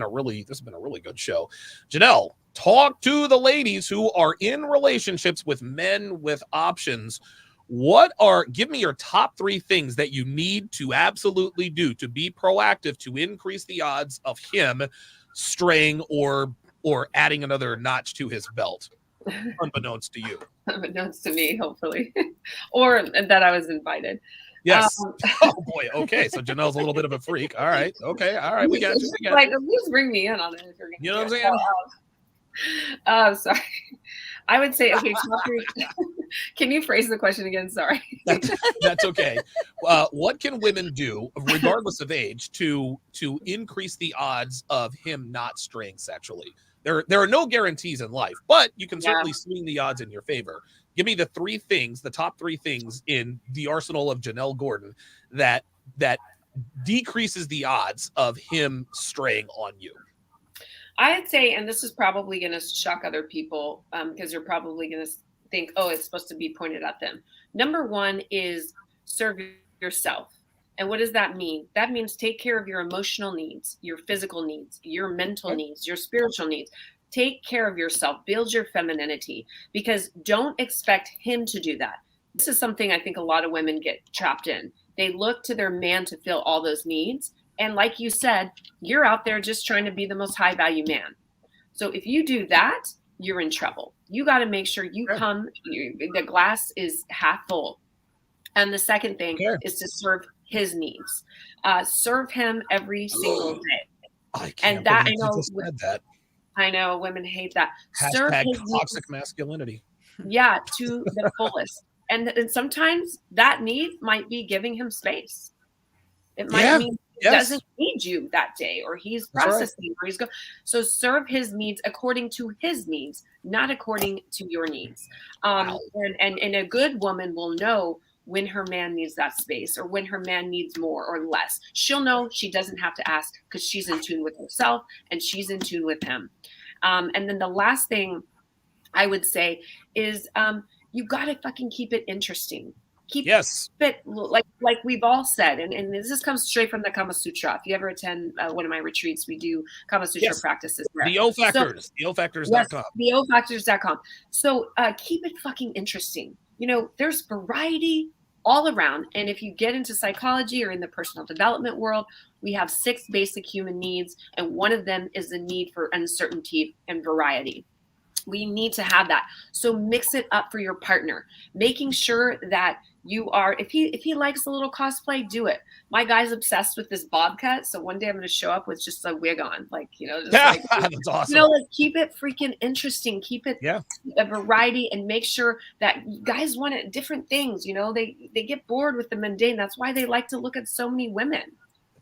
a really good show. Jennelle, talk to the ladies who are in relationships with men with options. Give me your top 3 things that you need to absolutely do to be proactive to increase the odds of him straying or adding another notch to his belt, unbeknownst to you. Unbeknownst to me, hopefully, or that I was invited. Yes. Oh boy. Okay. So Jennelle's a little bit of a freak. All right. Okay. All right. We got you. Like, just bring me in on it. If you're gonna, you know what I'm saying? Sorry. I would say, okay, can you phrase the question again? Sorry. That's okay. What can women do, regardless of age, to increase the odds of him not straying sexually? There are no guarantees in life, but you can certainly swing the odds in your favor. Give me the top 3 things in the arsenal of Jennelle Gordon that decreases the odds of him straying on you. I'd say, and this is probably going to shock other people because you're probably going to think, oh, it's supposed to be pointed at them. Number 1 is serve yourself. And what does that mean? That means take care of your emotional needs, your physical needs, your mental needs, your spiritual needs. Take care of yourself, build your femininity, because don't expect him to do that. This is something I think a lot of women get trapped in. They look to their man to fill all those needs. And like you said, you're out there just trying to be the most high value man. So if you do that, you're in trouble. You got to make sure the glass is half full. And the second thing is to serve his needs. Serve him every single day. I know women hate that. Serve his toxic masculinity. Yeah, to the fullest. And sometimes that need might be giving him space. It might mean he doesn't need you that day, or he's processing, or he's going. So serve his needs according to his needs, not according to your needs. And a good woman will know when her man needs that space, or when her man needs more or less. She'll know. She doesn't have to ask, because she's in tune with herself and she's in tune with him. And then the last thing I would say is you got to fucking keep it interesting. Keep it like we've all said, and this comes straight from the Kama Sutra. If you ever attend one of my retreats, we do Kama Sutra practices there. The O Factors, theofactors.com. Theofactors.com. So keep it fucking interesting. You know, there's variety all around. And if you get into psychology or in the personal development world, we have 6 basic human needs, and one of them is the need for uncertainty and variety. We need to have that. So mix it up for your partner, making sure that you are, if he likes a little cosplay, do it. My guy's obsessed with this bob cut. So one day I'm going to show up with just a wig on, like, you know, just like, that's awesome. You know, like, keep it freaking interesting, keep it a variety, and make sure that guys want it, different things. You know, they get bored with the mundane. That's why they like to look at so many women.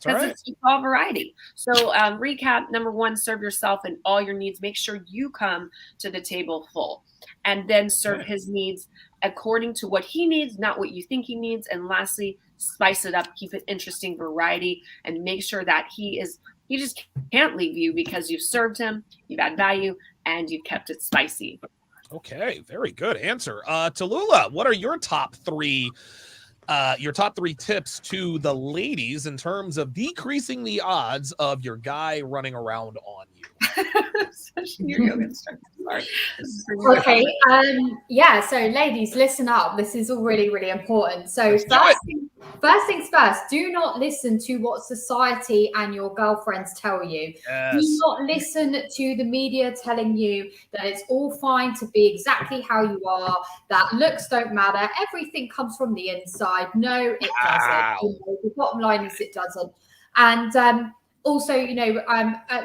Because it's all variety. So recap, number 1, serve yourself and all your needs. Make sure you come to the table full, and then serve his needs according to what he needs, not what you think he needs. And lastly, spice it up, keep it interesting, variety, and make sure that he just can't leave you because you've served him, you've had value, and you've kept it spicy. Okay, very good answer. Tallulah, what are your top 3 tips to the ladies in terms of decreasing the odds of your guy running around on you? Your yoga instructor. Sorry. Okay. So ladies, listen up. This is all really, really important. So first things first, do not listen to what society and your girlfriends tell you. Do not listen to the media telling you that it's all fine to be exactly how you are, that looks don't matter, everything comes from the inside. No, it doesn't. You know, the bottom line is it doesn't. And also, you know,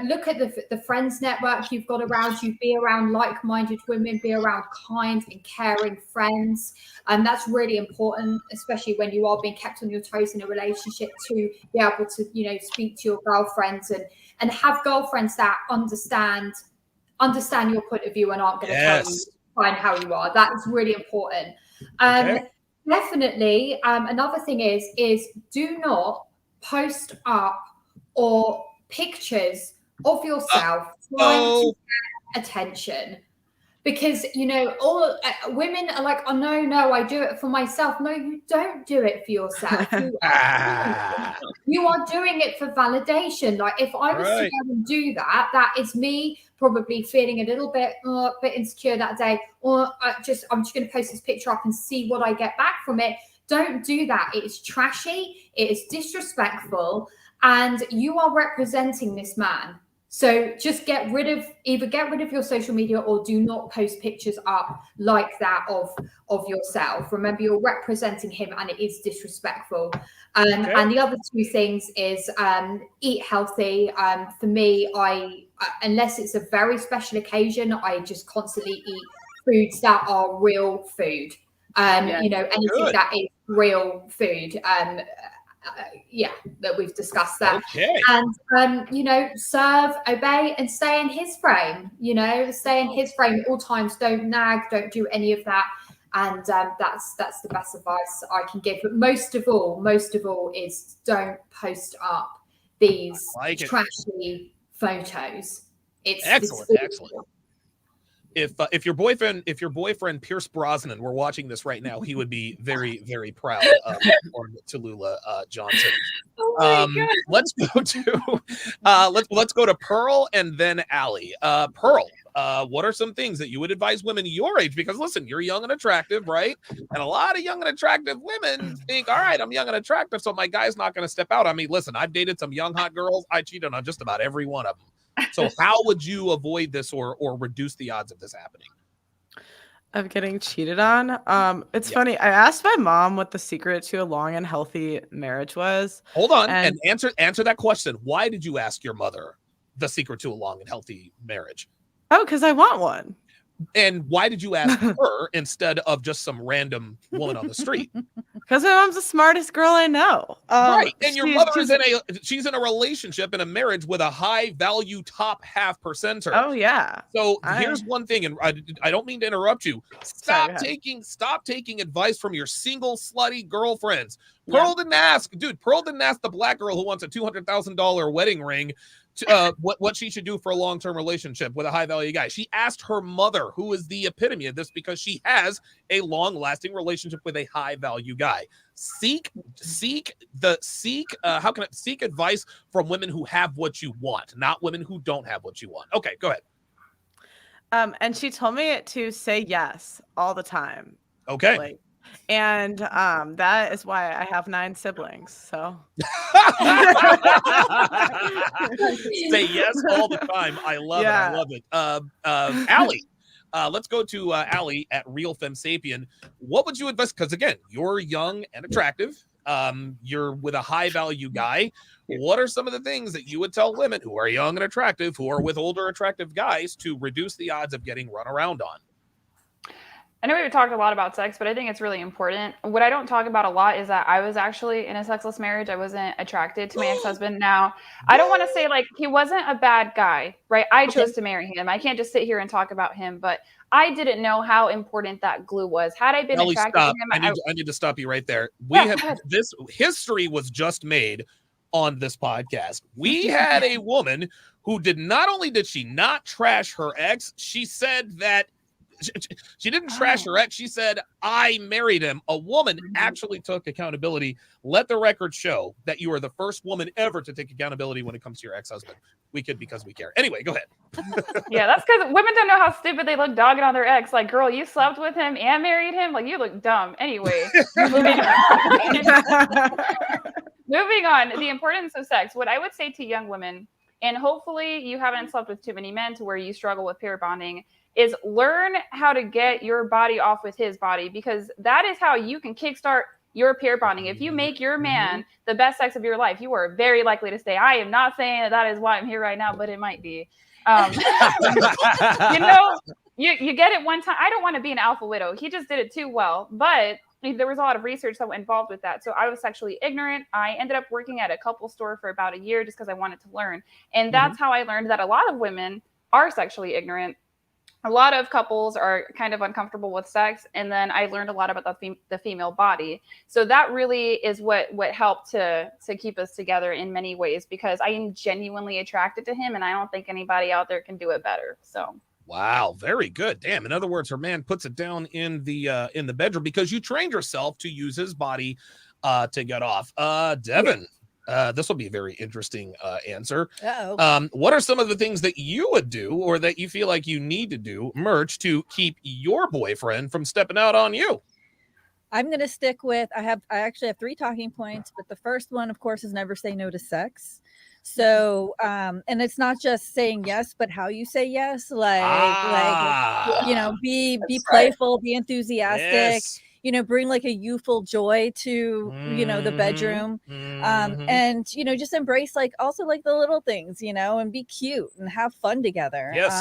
look at the friends network you've got around you. Be around like-minded women. Be around kind and caring friends. And that's really important, especially when you are being kept on your toes in a relationship, to be able to, you know, speak to your girlfriends and have girlfriends that understand your point of view and aren't going to tell you find how you are. That is really important. Definitely. Another thing is do not post up or pictures of yourself trying to get attention, because, you know, all women are like, oh no, I do it for myself. No, you don't do it for yourself. You are doing it for validation. Like, if I was to go and do that, that is me probably feeling a little bit insecure that day, or I'm just going to post this picture up and see what I get back from it. Don't do that. It is trashy. It is disrespectful. And you are representing this man. So just either get rid of your social media, or do not post pictures up like that of yourself. Remember, you're representing him, and it is disrespectful. And the other 2 things is eat healthy. For me, unless it's a very special occasion, I just constantly eat foods that are real food. You know, anything that is real food. That we've discussed that. And you know, serve, obey, and stay in his frame. You know, stay in his frame at all times. Don't nag, don't do any of that. And that's the best advice I can give. But most of all is don't post up these trashy photos. It's excellent. If your boyfriend Pierce Brosnan were watching this right now, he would be very, very proud of Tallulah Johnson. Let's go to Pearl and then Aly. Pearl, what are some things that you would advise women your age? Because listen, you're young and attractive, right? And a lot of young and attractive women think, all right, I'm young and attractive, so my guy's not going to step out. I mean, listen, I've dated some young hot girls. I cheated on just about every one of them. So how would you avoid this or reduce the odds of this happening? Of getting cheated on? It's funny. I asked my mom what the secret to a long and healthy marriage was. Hold on, and answer that question. Why did you ask your mother the secret to a long and healthy marriage? Oh, because I want one. And why did you ask her instead of just some random woman on the street? Because my mom's the smartest girl I know. Right. And your mother she's in a relationship, in a marriage with a high value top half percenter. Oh yeah. So here's one thing, and I don't mean to interrupt you. Stop taking advice from your single slutty girlfriends. Pearl didn't ask the black girl who wants a $200,000 wedding ring what she should do for a long-term relationship with a high-value guy. She asked her mother, who is the epitome of this, because she has a long-lasting relationship with a high-value guy. Seek advice from women who have what you want, not women who don't have what you want. Okay, go ahead. And she told me to say yes all the time. Okay. And that is why I have 9 siblings. So say yes all the time. I love it. I love it. Aly, let's go to Aly at Real Femme Sapien. What would you advise? Because again, you're young and attractive. You're with a high value guy. What are some of the things that you would tell women who are young and attractive, who are with older attractive guys, to reduce the odds of getting run around on? I know we've talked a lot about sex, but I think it's really important. What I don't talk about a lot is that I was actually in a sexless marriage. I wasn't attracted to my ex-husband. Now, I don't want to say like he wasn't a bad guy, right? I chose to marry him. I can't just sit here and talk about him, but I didn't know how important that glue was. Had I been attracted to him, I need to stop you right there. This history was just made on this podcast. We had a woman who not only did she not trash her ex, she said that she didn't trash her ex. She said, I married him. A woman actually took accountability. Let the record show that you are the first woman ever to take accountability when it comes to your ex-husband. We could because we care. Anyway, go ahead. Yeah, that's because women don't know how stupid they look dogging on their ex. Like, girl, you slept with him and married him? Like, you look dumb. Anyway, moving on. The importance of sex. What I would say to young women, and hopefully you haven't slept with too many men to where you struggle with pair bonding, is learn how to get your body off with his body, because that is how you can kickstart your pair bonding. If you make your man the best sex of your life, you are very likely to stay. I am not saying that is why I'm here right now, but it might be. You get it one time. I don't want to be an alpha widow. He just did it too well, but there was a lot of research that went involved with that. So I was sexually ignorant. I ended up working at a couple store for about a year just because I wanted to learn. And that's how I learned that a lot of women are sexually ignorant. A lot of couples are kind of uncomfortable with sex. And then I learned a lot about the female body. So that really is what helped to keep us together in many ways, because I am genuinely attracted to him. And I don't think anybody out there can do it better. So. Wow. Very good. Damn. In other words, her man puts it down in the bedroom because you trained yourself to use his body to get off. Devon. This will be a very interesting answer. What are some of the things that you would do or that you feel like you need to do, Merch, to keep your boyfriend from stepping out on you? I'm going to stick with, I actually have 3 talking points, but the first one, of course, is never say no to sex. So, and it's not just saying yes, but how you say yes, be playful, be enthusiastic. Yes. Bring like a youthful joy to, the bedroom. And, just embrace also the little things, and be cute and have fun together. Yes.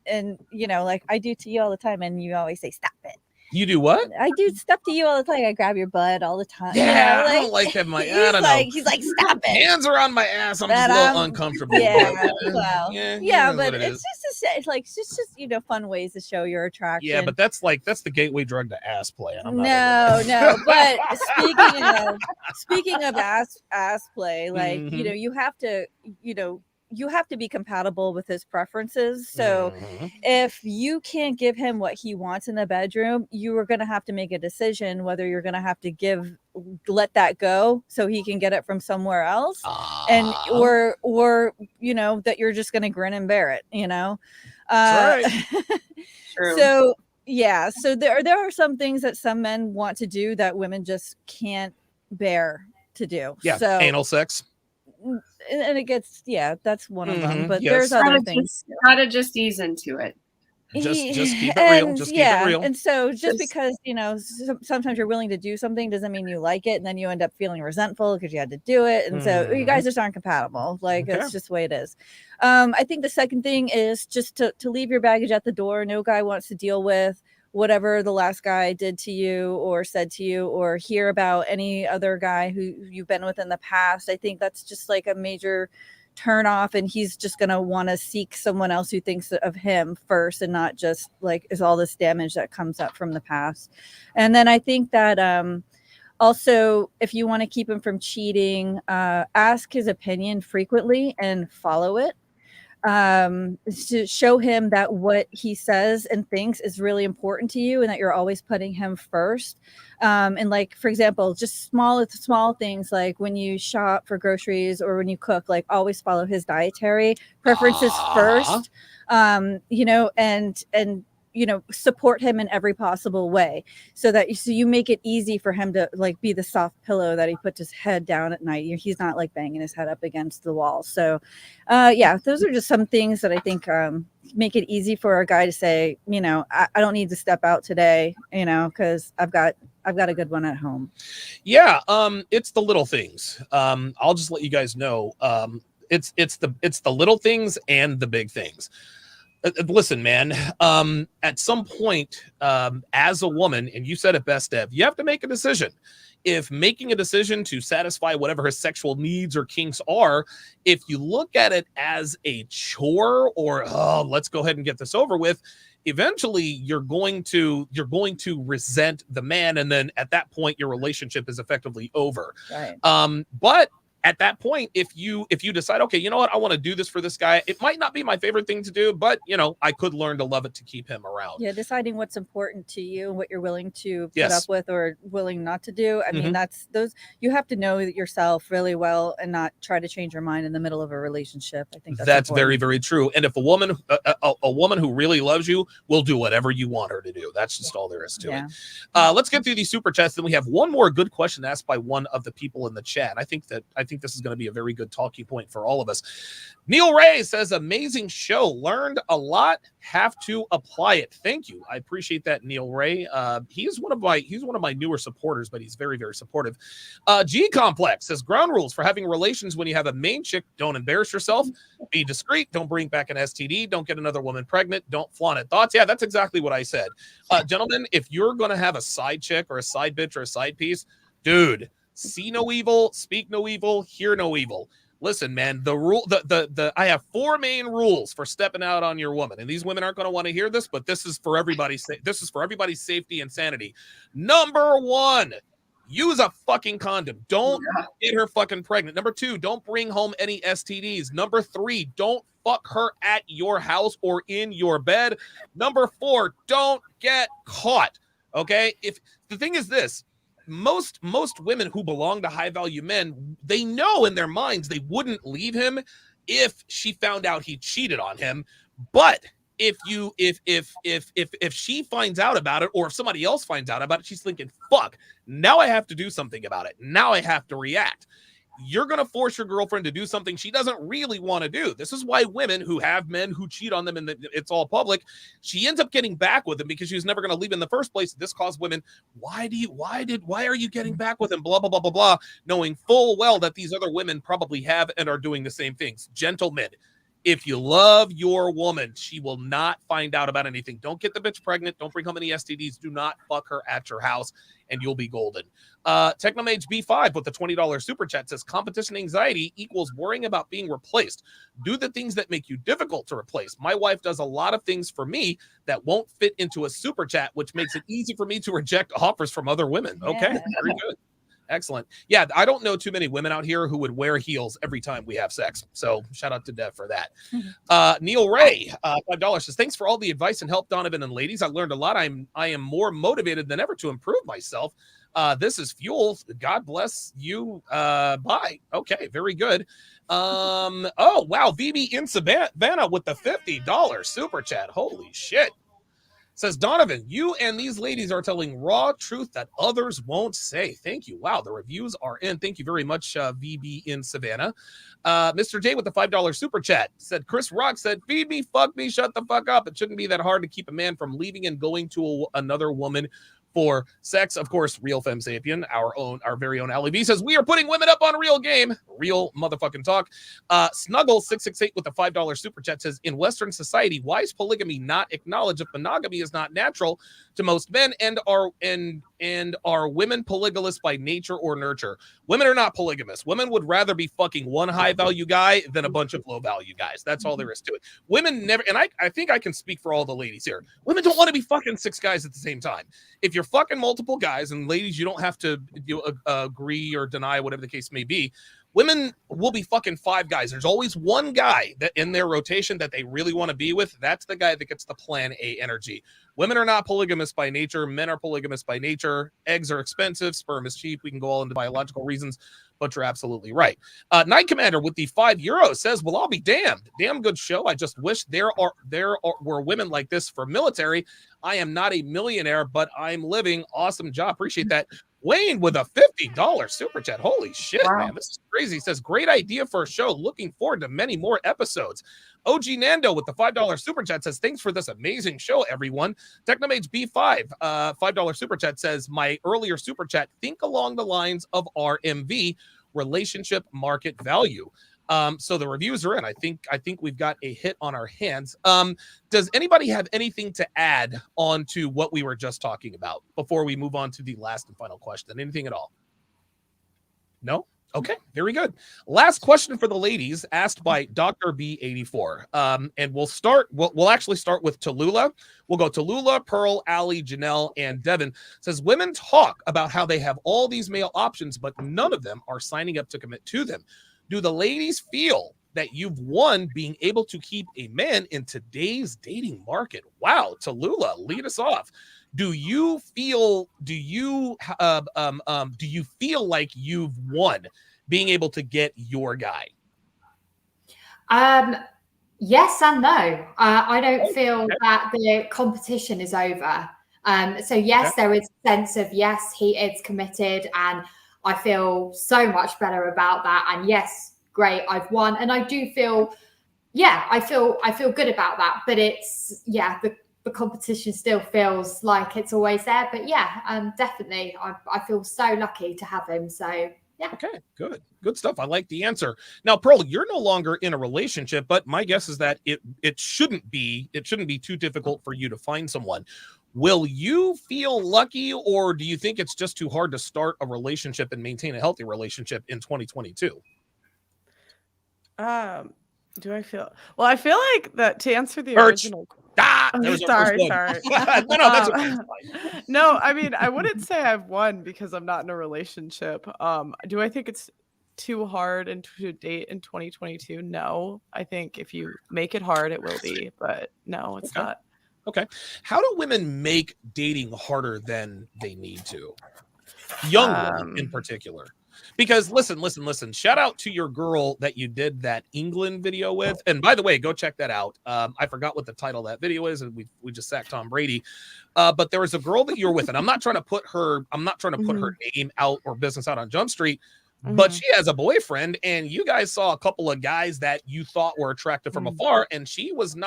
And, like I do to you all the time. And you always say, stop it. You do what? I do stuff to you all the time. I grab your butt all the time. Yeah, I don't like having my. I don't know. He's like, stop it. Hands are on my ass. I'm just a little uncomfortable. Yeah, but it's just fun ways to show your attraction. Yeah, but that's the gateway drug to ass play. No. But speaking of ass play, you have to be compatible with his preferences. So if you can't give him what he wants in the bedroom, you are going to have to make a decision whether you're going to have to let that go so he can get it from somewhere else, and or that you're just going to grin and bear it. That's right. True. So there are some things that some men want to do that women just can't bear to do. Yeah, so anal sex. And it gets, that's one of them, but there's other things. Gotta just ease into it. Just keep it real. Just keep it real. And so because, sometimes you're willing to do something doesn't mean you like it. And then you end up feeling resentful because you had to do it. And so you guys just aren't compatible. It's just the way it is. I think the second thing is just to leave your baggage at the door. No guy wants to deal with whatever the last guy did to you or said to you, or hear about any other guy who you've been with in the past. I think that's just like a major turn off, and he's just going to want to seek someone else who thinks of him first, and not just like is all this damage that comes up from the past. And then I think that also, if you want to keep him from cheating, ask his opinion frequently and follow it, to show him that what he says and thinks is really important to you, and that you're always putting him first. And like, for example, just small things, like when you shop for groceries or when you cook, like always follow his dietary preferences first, you know, and you know, support him in every possible way, so you make it easy for him to like be the soft pillow that he puts his head down at night. He's not like banging his head up against the wall. So yeah, those are just some things that I think make it easy for a guy to say, you know, I don't need to step out today, you know, because I've got a good one at home. Yeah, it's the little things. I'll just let you guys know. It's the little things and the big things. Listen, man, at some point, as a woman, and you said it best, Dev, you have to make a decision. If making a decision to satisfy whatever her sexual needs or kinks are, if you look at it as a chore or, oh, let's go ahead and get this over with, eventually you're going to resent the man. And then at that point, your relationship is effectively over. Right. But at that point, if you decide, okay, you know what, I want to do this for this guy, it might not be my favorite thing to do, but you know, I could learn to love it to keep him around. Yeah, deciding what's important to you and what you're willing to put up with or willing not to do. I mean, that's those, you have to know yourself really well and not try to change your mind in the middle of a relationship. I think that's very, very true. And if a woman who really loves you will do whatever you want her to do. That's just all there is to it. Let's get through these super chats. Then we have one more good question asked by one of the people in the chat. I think this is going to be a very good talking point for all of us. Neil Ray says, amazing show. Learned a lot. Have to apply it. Thank you. I appreciate that, Neil Ray. He's one of my newer supporters, but he's very, very supportive. G Complex says, ground rules for having relations when you have a main chick: don't embarrass yourself, be discreet, don't bring back an STD, don't get another woman pregnant, don't flaunt it. Thoughts? Yeah, that's exactly what I said. Gentlemen, if you're going to have a side chick or a side bitch or a side piece, dude, see no evil, speak no evil, hear no evil. Listen, man, I have 4 main rules for stepping out on your woman, and these women aren't going to want to hear this, but this is for everybody's safety and sanity. Number 1, use a fucking condom. Don't get her fucking pregnant. Number 2, don't bring home any STDs. Number 3, don't fuck her at your house or in your bed. Number 4, don't get caught. Okay? If the thing is this, most women who belong to high value men, they know in their minds they wouldn't leave him if she found out he cheated on him. But if she finds out about it, or if somebody else finds out about it, she's thinking, fuck, now I have to do something about it. Now I have to react. You're going to force your girlfriend to do something she doesn't really want to do. This is why women who have men who cheat on them and it's all public, she ends up getting back with him because she was never going to leave in the first place. This caused women, why are you getting back with him? Blah, blah, blah, blah, blah, knowing full well that these other women probably have and are doing the same things. Gentlemen, if you love your woman, she will not find out about anything. Don't get the bitch pregnant. Don't bring home any STDs. Do not fuck her at your house, and you'll be golden. Technomage B5 with the $20 super chat says, competition anxiety equals worrying about being replaced. Do the things that make you difficult to replace. My wife does a lot of things for me that won't fit into a super chat, which makes it easy for me to reject offers from other women. Okay, very good. Excellent. Yeah, I don't know too many women out here who would wear heels every time we have sex. So shout out to Dev for that. Neil Ray, $5 says, thanks for all the advice and help, Donovan and ladies. I learned a lot. I am more motivated than ever to improve myself. This is fuel. God bless you. Bye. Okay, very good. Oh, wow. VB in Savannah with the $50 super chat. Holy shit. Says, Donovan, you and these ladies are telling raw truth that others won't say. Thank you. Wow, the reviews are in. Thank you very much, VB in Savannah. Mr. J with the $5 super chat said, Chris Rock said, feed me, fuck me, shut the fuck up. It shouldn't be that hard to keep a man from leaving and going to another woman for sex. Of course, Real Femme Sapien, our very own Aly V says, we are putting women up on real game. Real motherfucking talk. Snuggle668 with a $5 super chat says, in Western society, why is polygamy not acknowledged if monogamy is not natural to most men, and are women polygamous by nature or nurture? Women are not polygamous. Women would rather be fucking one high value guy than a bunch of low value guys. That's all there is to it. Women never, and I think I can speak for all the ladies here. Women don't want to be fucking 6 guys at the same time. If you're fucking multiple guys, and ladies, you don't have to agree or deny, whatever the case may be. Women will be fucking 5 guys. There's always one guy that in their rotation that they really want to be with. That's the guy that gets the plan A energy. Women are not polygamous by nature. Men are polygamous by nature. Eggs are expensive. Sperm is cheap. We can go all into biological reasons, but you're absolutely right. Knight Commander with the €5 says, well, I'll be damned. Damn good show. I just wish there were women like this for military. I am not a millionaire, but I'm living. Awesome job. Appreciate that. Wayne with a $50 super chat. Holy shit, wow. Man. This is crazy. He says, great idea for a show. Looking forward to many more episodes. OG Nando with the $5 super chat says, thanks for this amazing show, everyone. Technomage B5, $5 super chat says, my earlier super chat, think along the lines of RMV, relationship market value. So the reviews are in. I think we've got a hit on our hands. Does anybody have anything to add on to what we were just talking about before we move on to the last and final question? Anything at all? No? Okay, very good. Last question for the ladies, asked by Dr. B84. And we'll actually start with Tallulah. We'll go Tallulah, Pearl, Aly, Jennelle, and Devon. Says, women talk about how they have all these male options, but none of them are signing up to commit to them. Do the ladies feel that you've won being able to keep a man in today's dating market? Wow, Tallulah, lead us off. Do you feel like you've won being able to get your guy? Yes and no. I don't feel that the competition is over. So yes, there is a sense of yes, he is committed, and I feel so much better about that. And yes, great, I've won. And I do feel, I feel good about that. But it's, the competition still feels like it's always there. But definitely, I feel so lucky to have him. So yeah. Okay, good stuff. I like the answer. Now, Pearl, you're no longer in a relationship, but my guess is that it shouldn't be too difficult for you to find someone. Will you feel lucky, or do you think it's just too hard to start a relationship and maintain a healthy relationship in 2022? Do I feel? Well, I feel like that to answer the original. Sorry. No, that's okay. No, I mean, I wouldn't say I've won because I'm not in a relationship. Do I think it's too hard and to date in 2022? No, I think if you make it hard, it will be, but no, it's not. Okay. How do women make dating harder than they need to? Young women in particular. Because listen, shout out to your girl that you did that England video with. And by the way, go check that out. I forgot what the title of that video is, and we just sacked Tom Brady. But there was a girl that you're with, and I'm not trying to put her name out or business out on Jump Street, but she has a boyfriend, and you guys saw a couple of guys that you thought were attractive from afar, and she didn't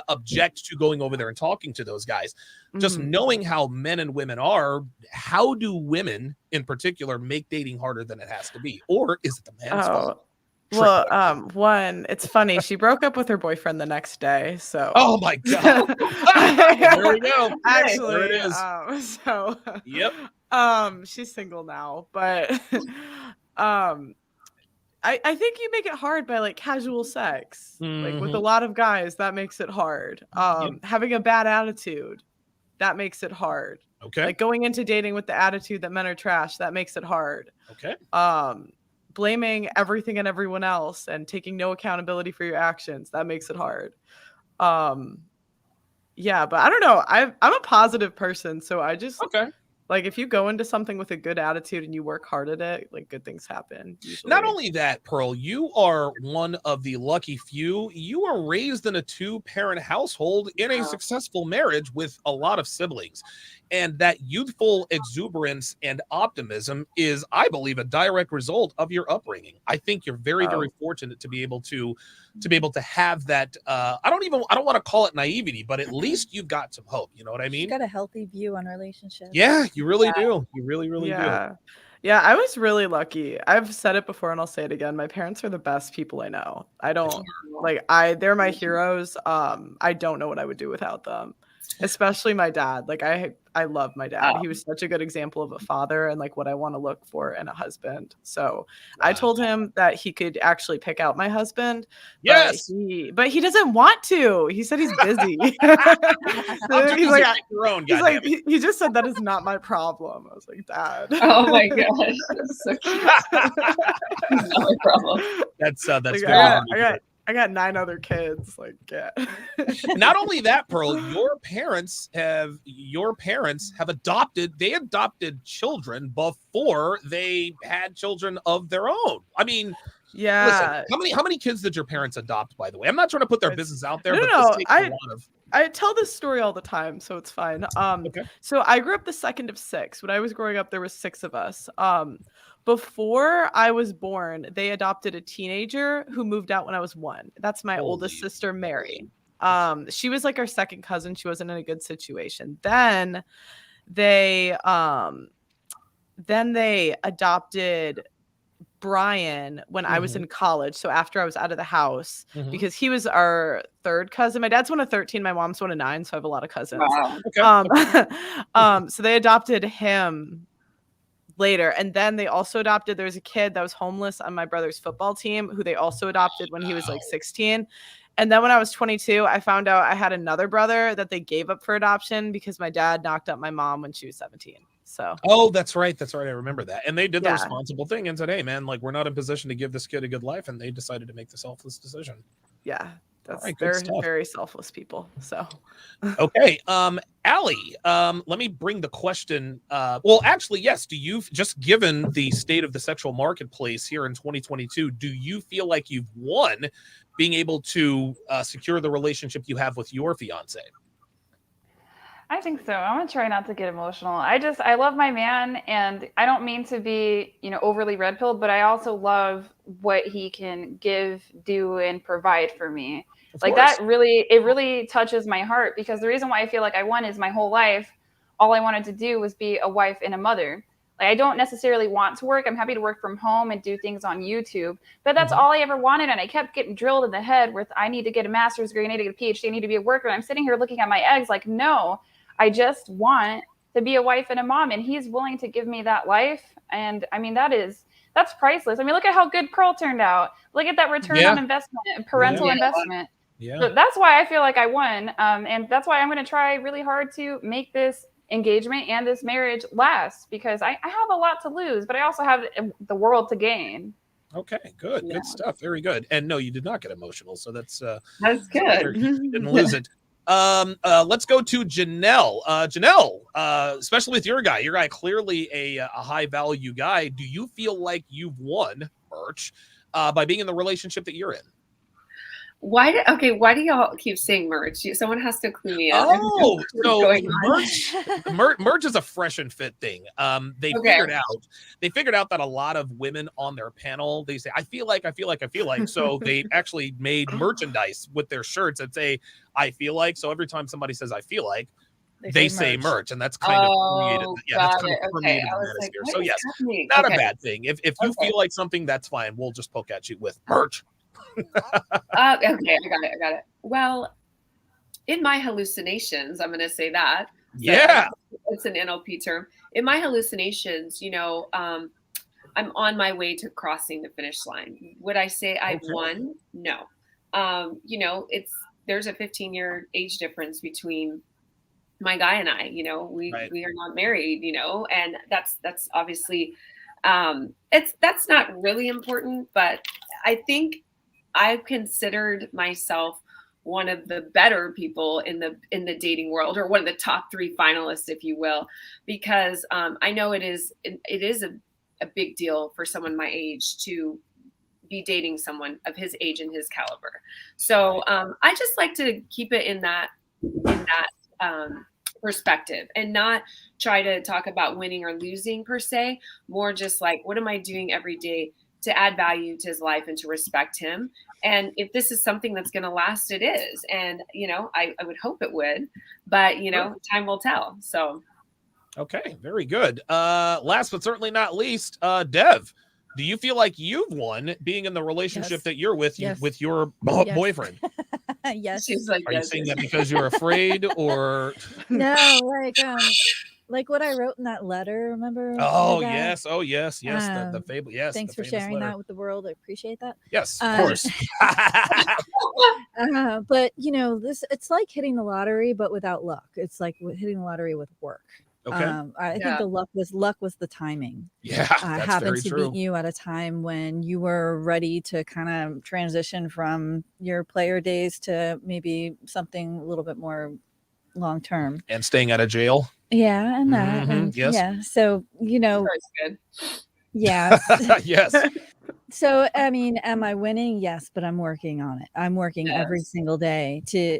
object to going over there and talking to those guys. Just knowing how men and women are, how do women in particular make dating harder than it has to be? Or is it the man's fault? Well, one, it's funny. She broke up with her boyfriend the next day. So, oh my god, there we go. Actually, there it is. Yep. She's single now, but I think you make it hard by like casual sex, like with a lot of guys. That makes it hard. Having a bad attitude, that makes it hard. Okay. Like going into dating with the attitude that men are trash, that makes it hard. Okay. Blaming everything and everyone else and taking no accountability for your actions, that makes it hard. Yeah, but I don't know. I'm a positive person, so I just Like if you go into something with a good attitude and you work hard at it, like good things happen usually. Not only that, Pearl, you are one of the lucky few. You were raised in a 2-parent household in a successful marriage with a lot of siblings. And that youthful exuberance and optimism is, I believe, a direct result of your upbringing. I think you're very, very fortunate to be able to have that. I don't want to call it naivety, but at least you've got some hope. You know what I mean? She's got a healthy view on relationships. Yeah, you really do. You really, really do. Yeah, I was really lucky. I've said it before and I'll say it again. My parents are the best people I know. They're my heroes. I don't know what I would do without them. Especially my dad. Like I love my dad. He was such a good example of a father and like what I want to look for in a husband. So I told him that he could actually pick out my husband. Yes. But he doesn't want to. He said he's busy. He just said that is not my problem. I was like, Dad. Oh my gosh. That's so cute. It's not my problem. That's like, very I got 9 other kids. Like, yeah. Not only that, Pearl, your parents have adopted children before they had children of their own. I mean, yeah. Listen, how many kids did your parents adopt, by the way? I'm not trying to put their business out there, I tell this story all the time, so it's fine. Okay. So I grew up the second of 6. When I was growing up, there was 6 of us. Before I was born, they adopted a teenager who moved out when I was 1. That's my oldest sister, Mary. She was like our second cousin. She wasn't in a good situation. Then they adopted Brian when I was in college. So after I was out of the house, because he was our 3rd cousin. My dad's one of 13. My mom's one of 9. So I have a lot of cousins. Wow. Okay. So they adopted him later. And then they also adopted, there was a kid that was homeless on my brother's football team who they also adopted when he was like 16. And then when I was 22, I found out I had another brother that they gave up for adoption because my dad knocked up my mom when she was 17. So. Oh, that's right. I remember that. And they did the responsible thing and said, hey, man, like we're not in position to give this kid a good life. And they decided to make the selfless decision. Yeah. They're very selfless people. So. Okay. Aly, let me bring the question. Well, actually, yes. Do you, just given the state of the sexual marketplace here in 2022, do you feel like you've won being able to secure the relationship you have with your fiance? I think so. I'm gonna try not to get emotional. I love my man, and I don't mean to be, overly red-pilled, but I also love what he can give, do, and provide for me. Like that really touches my heart, because the reason why I feel like I won is my whole life, all I wanted to do was be a wife and a mother. Like I don't necessarily want to work. I'm happy to work from home and do things on YouTube, but that's all I ever wanted. And I kept getting drilled in the head with, I need to get a master's degree, I need to get a PhD, I need to be a worker. And I'm sitting here looking at my eggs like, no, I just want to be a wife and a mom. And he's willing to give me that life. And I mean, that's priceless. I mean, look at how good Pearl turned out. Look at that return on investment and parental investment. Yeah. So that's why I feel like I won. And that's why I'm going to try really hard to make this engagement and this marriage last, because I have a lot to lose, but I also have the world to gain. Okay, good. Good stuff. Very good. And no, you did not get emotional. So that's good. You didn't lose it. Let's go to Jennelle. Jennelle, especially with your guy clearly a high value guy. Do you feel like you've won merch by being in the relationship that you're in? Why do y'all keep saying merch? Someone has to clue me in. Oh, so merch is a fresh and fit thing. They figured out that a lot of women on their panel, they say, I feel like. So they actually made merchandise with their shirts that say, I feel like. So every time somebody says, I feel like, they say merch, and that's kind of permeated. Yeah, that's kind of permeated the manosphere. So yes, not a bad thing. If you feel like something, that's fine. We'll just poke at you with merch. Okay, I got it. Well, in my hallucinations, I'm going to say that. Yeah. It's an NLP term. In my hallucinations, I'm on my way to crossing the finish line. Would I say I've won? No. There's a 15-year age difference between my guy and I. We are not married, and that's obviously that's not really important, but I think I've considered myself one of the better people in the dating world, or one of the top 3 finalists, if you will, because I know it is a big deal for someone my age to be dating someone of his age and his caliber. So I just like to keep it in that perspective, and not try to talk about winning or losing per se, more just like, what am I doing every day to add value to his life and to respect him? And if this is something that's going to last, it is. And, I would hope it would, but, time will tell. So. Okay, very good. Last but certainly not least, Dev, do you feel like you've won being in the relationship that you're with, with your boyfriend? Yes. She's like, Are you saying that because you're afraid, or? No, like what I wrote in that letter, remember? Oh, that? yes. Oh, yes. Yes. The fable. Yes. Thanks for sharing that with the world. I appreciate that. Yes, of course. But it's like hitting the lottery, but without luck. It's like hitting the lottery with work. Okay. I think the luck was the timing. Yeah, I happened to meet you at a time when you were ready to kind of transition from your player days to maybe something a little bit more long term. And staying out of jail. Yeah, and that. And yes. Yeah. So That's good. Yeah. Yes. So, I mean, am I winning? Yes, but I'm working on it. I'm working every single day to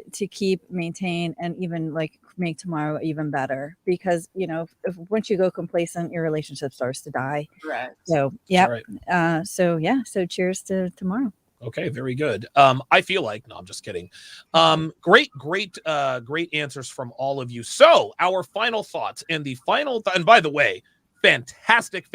maintain, and even like make tomorrow even better, because, if once you go complacent, your relationship starts to die. Right. So, yeah. Right. So cheers to tomorrow. Okay, very good. I feel like, no, I'm just kidding. Great answers from all of you. So our final thoughts, and and by the way, fantastic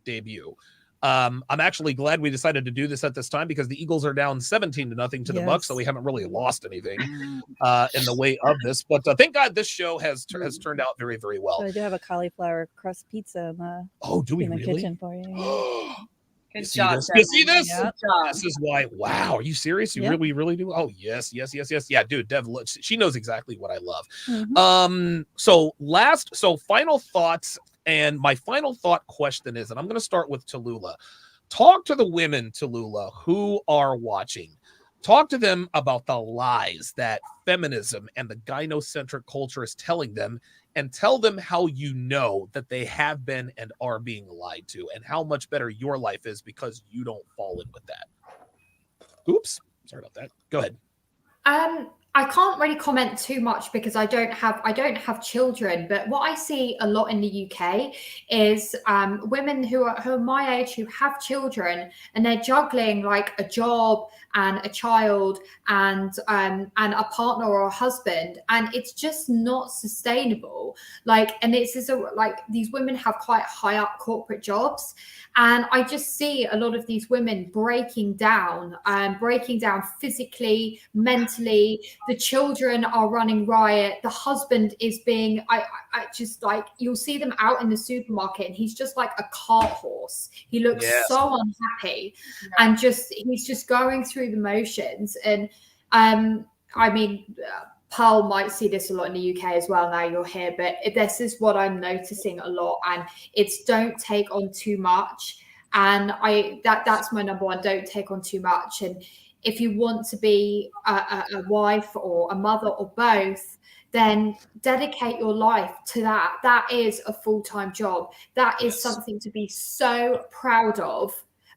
debut. I'm actually glad we decided to do this at this time, because the Eagles are down 17-0 to the Bucks, so we haven't really lost anything in the way of this. But thank God this show has turned out very, very well. So I do have a cauliflower crust pizza in the kitchen for you. Good job. You see this? Yep. This is why. Wow, are you serious? You really do? Oh, yes. Yeah, dude, Dev, she knows exactly what I love. Mm-hmm. So final thoughts. And my final thought question is, and I'm going to start with Tallulah. Talk to the women, Tallulah, who are watching. Talk to them about the lies that feminism and the gynocentric culture is telling them, and tell them how you know that they have been and are being lied to, and how much better your life is because you don't fall in with that. Oops. Sorry about that. Go ahead. I can't really comment too much because I don't have children, but what I see a lot in the UK is women who are my age, who have children, and they're juggling like a job and a child and a partner or a husband, and it's just not sustainable. And these women have quite high up corporate jobs, and I just see a lot of these women breaking down physically, mentally. The children are running riot. The husband is being, I just like, you'll see them out in the supermarket, and he's just like a cart horse. He looks so unhappy, and he's just going through the motions. And I mean, Pearl might see this a lot in the UK as well now you're here, but this is what I'm noticing a lot, and it's don't take on too much. And that's my number one, don't take on too much. And if you want to be a wife or a mother or both, then dedicate your life to that. That is a full-time job. That is something to be so proud of,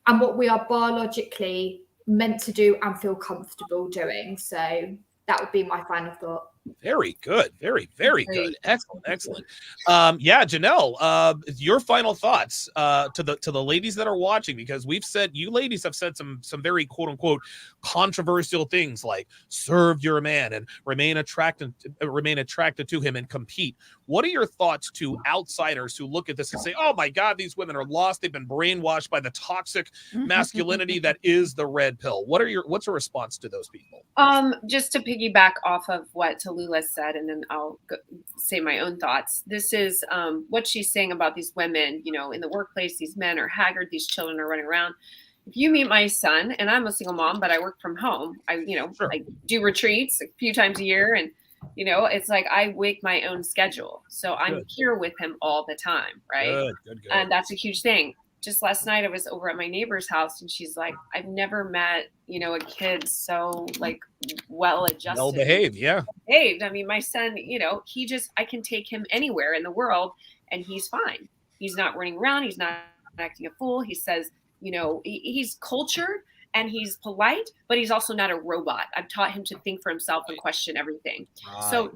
and what we are biologically meant to do and feel comfortable doing. So that would be my final thought. Very good. Very, very good. Excellent. Yeah, Jennelle, your final thoughts to the ladies that are watching, because we've said, you ladies have said some very quote unquote controversial things like serve your man and remain attracted to him and compete. What are your thoughts to outsiders who look at this and say, oh my God, these women are lost. They've been brainwashed by the toxic masculinity that is the red pill. What's a response to those people? Just to piggyback off of what Tallulah said, and then I'll say my own thoughts. This is what she's saying about these women, in the workplace. These men are haggard. These children are running around. If you meet my son, and I'm a single mom, but I work from home. I do retreats a few times a year, and it's like I wake my own schedule. So I'm here with him all the time, right? Good. And that's a huge thing. just last night I was over at my neighbor's house and she's like, I've never met, a kid so like well adjusted. Well behaved, yeah. Behaved. I mean, my son, I can take him anywhere in the world and he's fine. He's not running around. He's not acting a fool. He says, he's cultured and he's polite, but he's also not a robot. I've taught him to think for himself and question everything.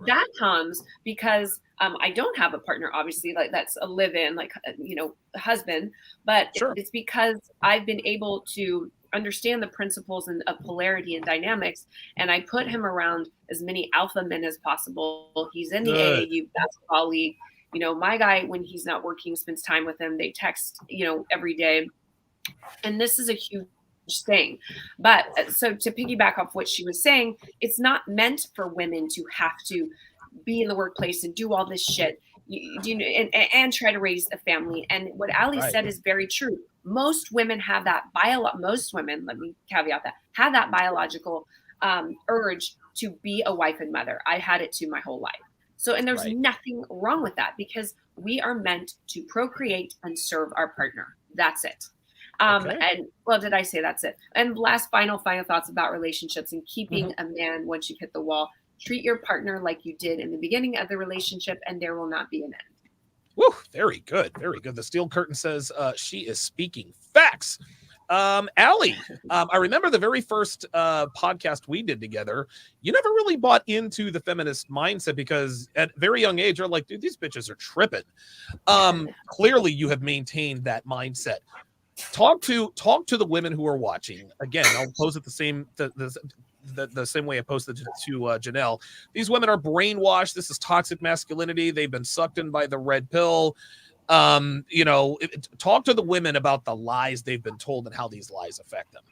That comes because I don't have a partner, obviously, like that's a live-in, like, a husband, but it's because I've been able to understand the principles of polarity and dynamics. And I put him around as many alpha men as possible. He's in the AAU basketball league. My guy, when he's not working, spends time with him. They text, every day. And this is a huge thing. But so to piggyback off what she was saying, it's not meant for women to have to be in the workplace and do all this shit, and try to raise a family. And what Aly said is very true. Most women have that most women, let me caveat that, have that biological urge to be a wife and mother. I had it too my whole life. So, and there's nothing wrong with that because we are meant to procreate and serve our partner. That's it. And well, did I say that's it? And last final thoughts about relationships and keeping a man once you hit the wall. Treat your partner like you did in the beginning of the relationship, and there will not be an end. Woo, very good. Very good. The Steel Curtain says she is speaking facts. Aly, I remember the very first podcast we did together. You never really bought into the feminist mindset because at a very young age, you're like, dude, these bitches are tripping. Clearly, you have maintained that mindset. Talk to the women who are watching. Again, I'll pose it the same way I posted to Jennelle. These women are brainwashed. This is toxic masculinity. They've been sucked in by the red pill. Talk to the women about the lies they've been told and how these lies affect them.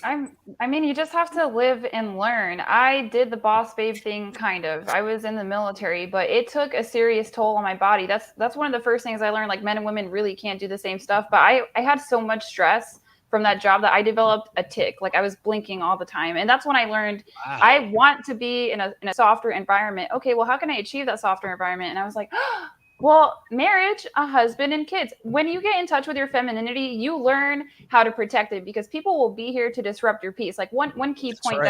I mean, you just have to live and learn. I did the boss babe thing, kind of. I was in the military, but it took a serious toll on my body. That's one of the first things I learned. Like, men and women really can't do the same stuff. But I had so much stress from that job that I developed a tic. Like, I was blinking all the time. And that's when I learned I want to be in a softer environment. Okay, well, how can I achieve that softer environment? And I was like, well, marriage, a husband, and kids. When you get in touch with your femininity, you learn how to protect it because people will be here to disrupt your peace. Like one key point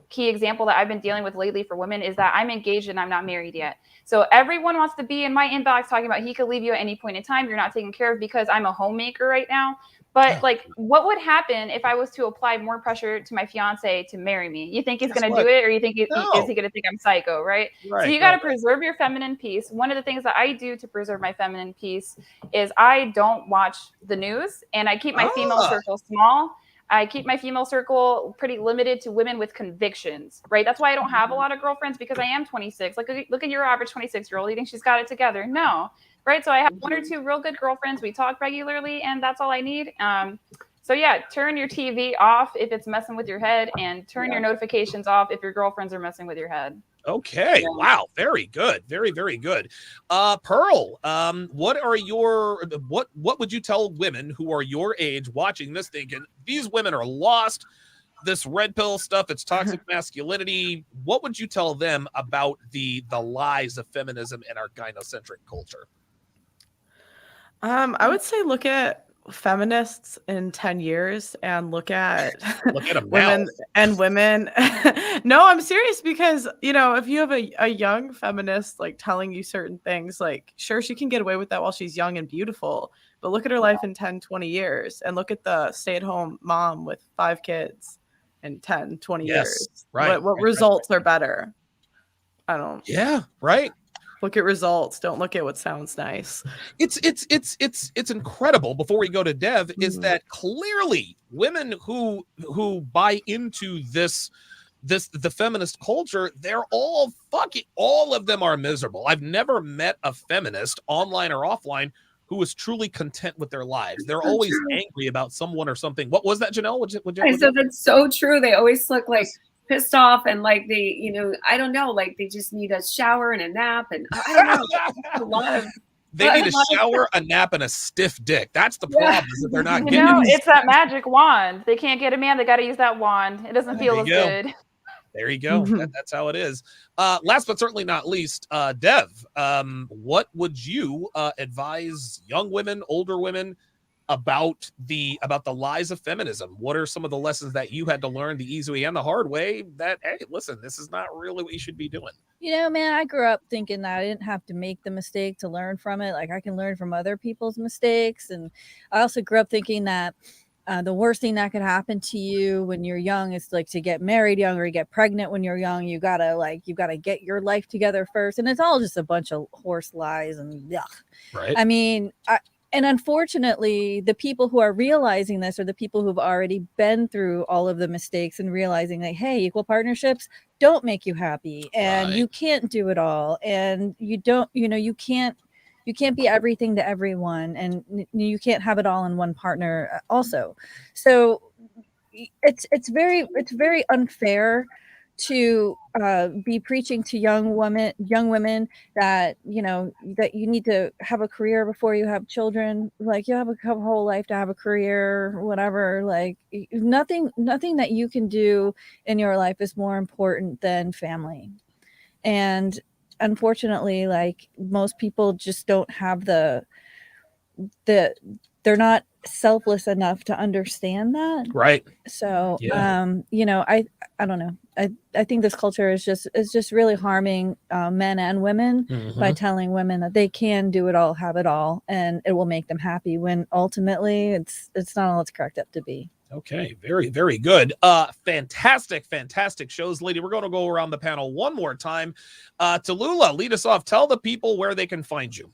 key example that I've been dealing with lately for women is that I'm engaged and I'm not married yet. So everyone wants to be in my inbox talking about he could leave you at any point in time. You're not taken care of because I'm a homemaker right now. But like, what would happen if I was to apply more pressure to my fiance to marry me? You think he's going to do it, or you think is he going to think I'm psycho, right? So you got to preserve your feminine peace. One of the things that I do to preserve my feminine peace is I don't watch the news, and I keep my female circle small. I keep my female circle pretty limited to women with convictions, right? That's why I don't have a lot of girlfriends because I am 26. Like, look at your average 26-year-old. You think she's got it together? No. Right. So I have one or two real good girlfriends. We talk regularly and that's all I need. So yeah, turn your TV off if it's messing with your head and turn your notifications off if your girlfriends are messing with your head. Okay. Wow. Very good. Very, very good. Pearl, what would you tell women who are your age watching this thinking these women are lost? This red pill stuff, it's toxic masculinity. What would you tell them about the lies of feminism and our gynocentric culture? I would say look at feminists in 10 years and look at women and women. No, I'm serious because, if you have a young feminist like telling you certain things, like, sure, she can get away with that while she's young and beautiful, but look at her life in 10, 20 years and look at the stay-at-home mom with 5 kids in 10, 20 years. Right. What results are better? I don't. Yeah, right. Look at results. Don't look at what sounds nice. It's incredible. Before we go to Dev, is that clearly women who buy into the feminist culture, they're all of them are miserable. I've never met a feminist, online or offline, who is truly content with their lives. They're always angry about someone or something. What was that, Jennelle? I said that's so true. They always look like pissed off and like they, I don't know, like they just need a shower and a nap, and I don't know. They need a shower, a nap, and a stiff dick. That's the problem, is that they're not getting it's that magic wand. They can't get a man. They got to use that wand. It doesn't feel as good. There you go. That's how it is. Last but certainly not least, Dev, what would you advise young women, older women about the lies of feminism? What are some of the lessons that you had to learn the easy way and the hard way that, hey, listen, this is not really what you should be doing? You know, man, I grew up thinking that I didn't have to make the mistake to learn from it. Like I can learn from other people's mistakes. And I also grew up thinking that the worst thing that could happen to you when you're young is like to get married young or you get pregnant when you're young. You gotta get your life together first. And it's all just a bunch of horse lies and yuck. Right. I mean, and unfortunately, the people who are realizing this are the people who've already been through all of the mistakes and realizing that, hey, equal partnerships don't make you happy and you can't do it all. And you can't be everything to everyone and you can't have it all in one partner also. So it's very unfair to be preaching to young women that that you need to have a career before you have children. Like you have a whole life to have a career, whatever. Like nothing that you can do in your life is more important than family. And unfortunately, like most people just don't have they're not selfless enough to understand that. Right. So, I don't know. I think this culture is just really harming men and women by telling women that they can do it all, have it all, and it will make them happy when ultimately it's not all it's cracked up to be. Okay, very, very good. Fantastic shows, lady. We're going to go around the panel one more time. Tallulah, lead us off. Tell the people where they can find you.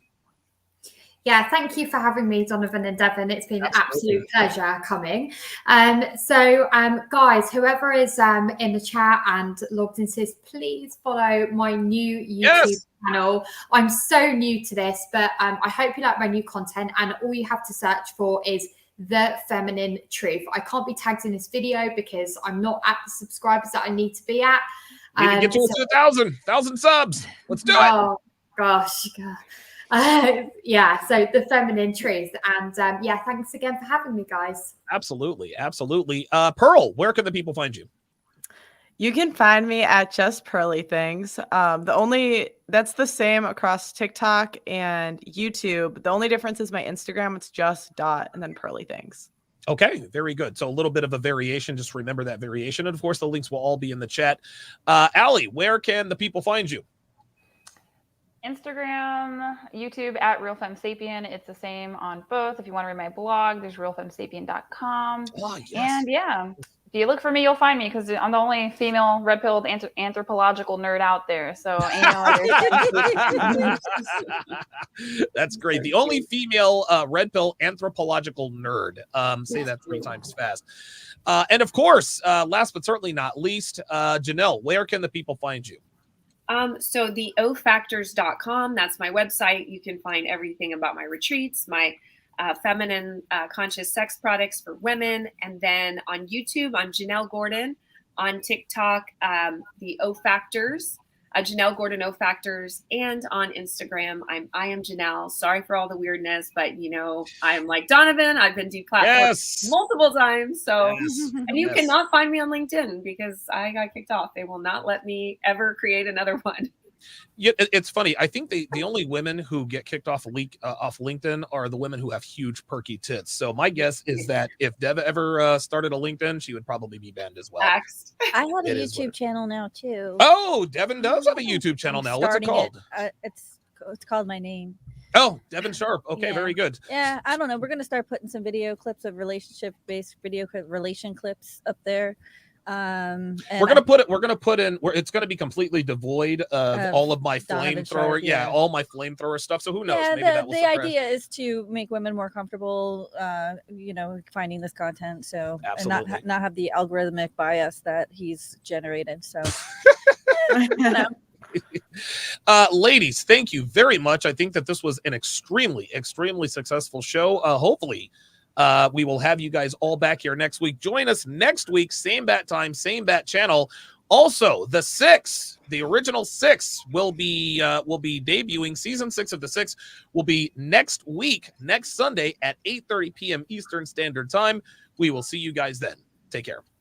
Yeah, thank you for having me, Donovan and Devon. It's been an absolute pleasure coming. Guys, whoever is in the chat and logged into this, please follow my new YouTube channel. I'm so new to this, but I hope you like my new content. And all you have to search for is The Feminine Truth. I can't be tagged in this video because I'm not at the subscribers that I need to be at. We can get you to 1,000 subs. Let's do it. Oh, gosh. So The Feminine Truth. And thanks again for having me, guys. Absolutely. Pearl, where can the people find you? You can find me at Just Pearly Things. That's the same across TikTok and YouTube. The only difference is my Instagram. It's just dot and then Pearly Things. Okay, very good. So a little bit of a variation. Just remember that variation. And of course, the links will all be in the chat. Aly, where can the people find you? Instagram, YouTube at Real Femme Sapien. It's the same on both. If you want to read my blog, there's realfemmesapien.com. Oh, yes. And yeah, if you look for me, you'll find me because I'm the only female red-pilled anthropological nerd out there. So ain't no other. That's great. The only female red pill anthropological nerd. Say that 3 times fast. And of course, last but certainly not least, Jennelle, where can the people find you? So the ofactors.com, that's my website. You can find everything about my retreats, my feminine conscious sex products for women. And then on YouTube, I'm Jennelle Gordon. On TikTok, the O Factors, Jennelle Gordon O Factors. And on Instagram, I am Jennelle. Sorry for all the weirdness, but I'm like Donovan. I've been deplatformed multiple times. So, and you cannot find me on LinkedIn because I got kicked off. They will not let me ever create another one. Yeah, it's funny. I think the only women who get kicked off LinkedIn are the women who have huge perky tits. So my guess is that if Dev ever started a LinkedIn, she would probably be banned as well. I have a YouTube channel now too. Oh, Devon does have a YouTube channel now. What's it called? It's called my name. Oh, Devon Sharpe. Okay, very good. Yeah, I don't know. We're gonna start putting some video clips of relationship-based relation clips up there. We're gonna put in where it's gonna be completely devoid of all of my flamethrower, all my flamethrower stuff. So who knows? Yeah, maybe the idea is to make women more comfortable, finding this content. So absolutely. And not have the algorithmic bias that he's generated. So, ladies, thank you very much. I think that this was an extremely successful show. Hopefully. We will have you guys all back here next week. Join us next week, same bat time, same bat channel. Also, the original 6 will be debuting. Season 6 of the 6 will be next week, next Sunday at 8:30 p.m. Eastern Standard Time. We will see you guys then. Take care.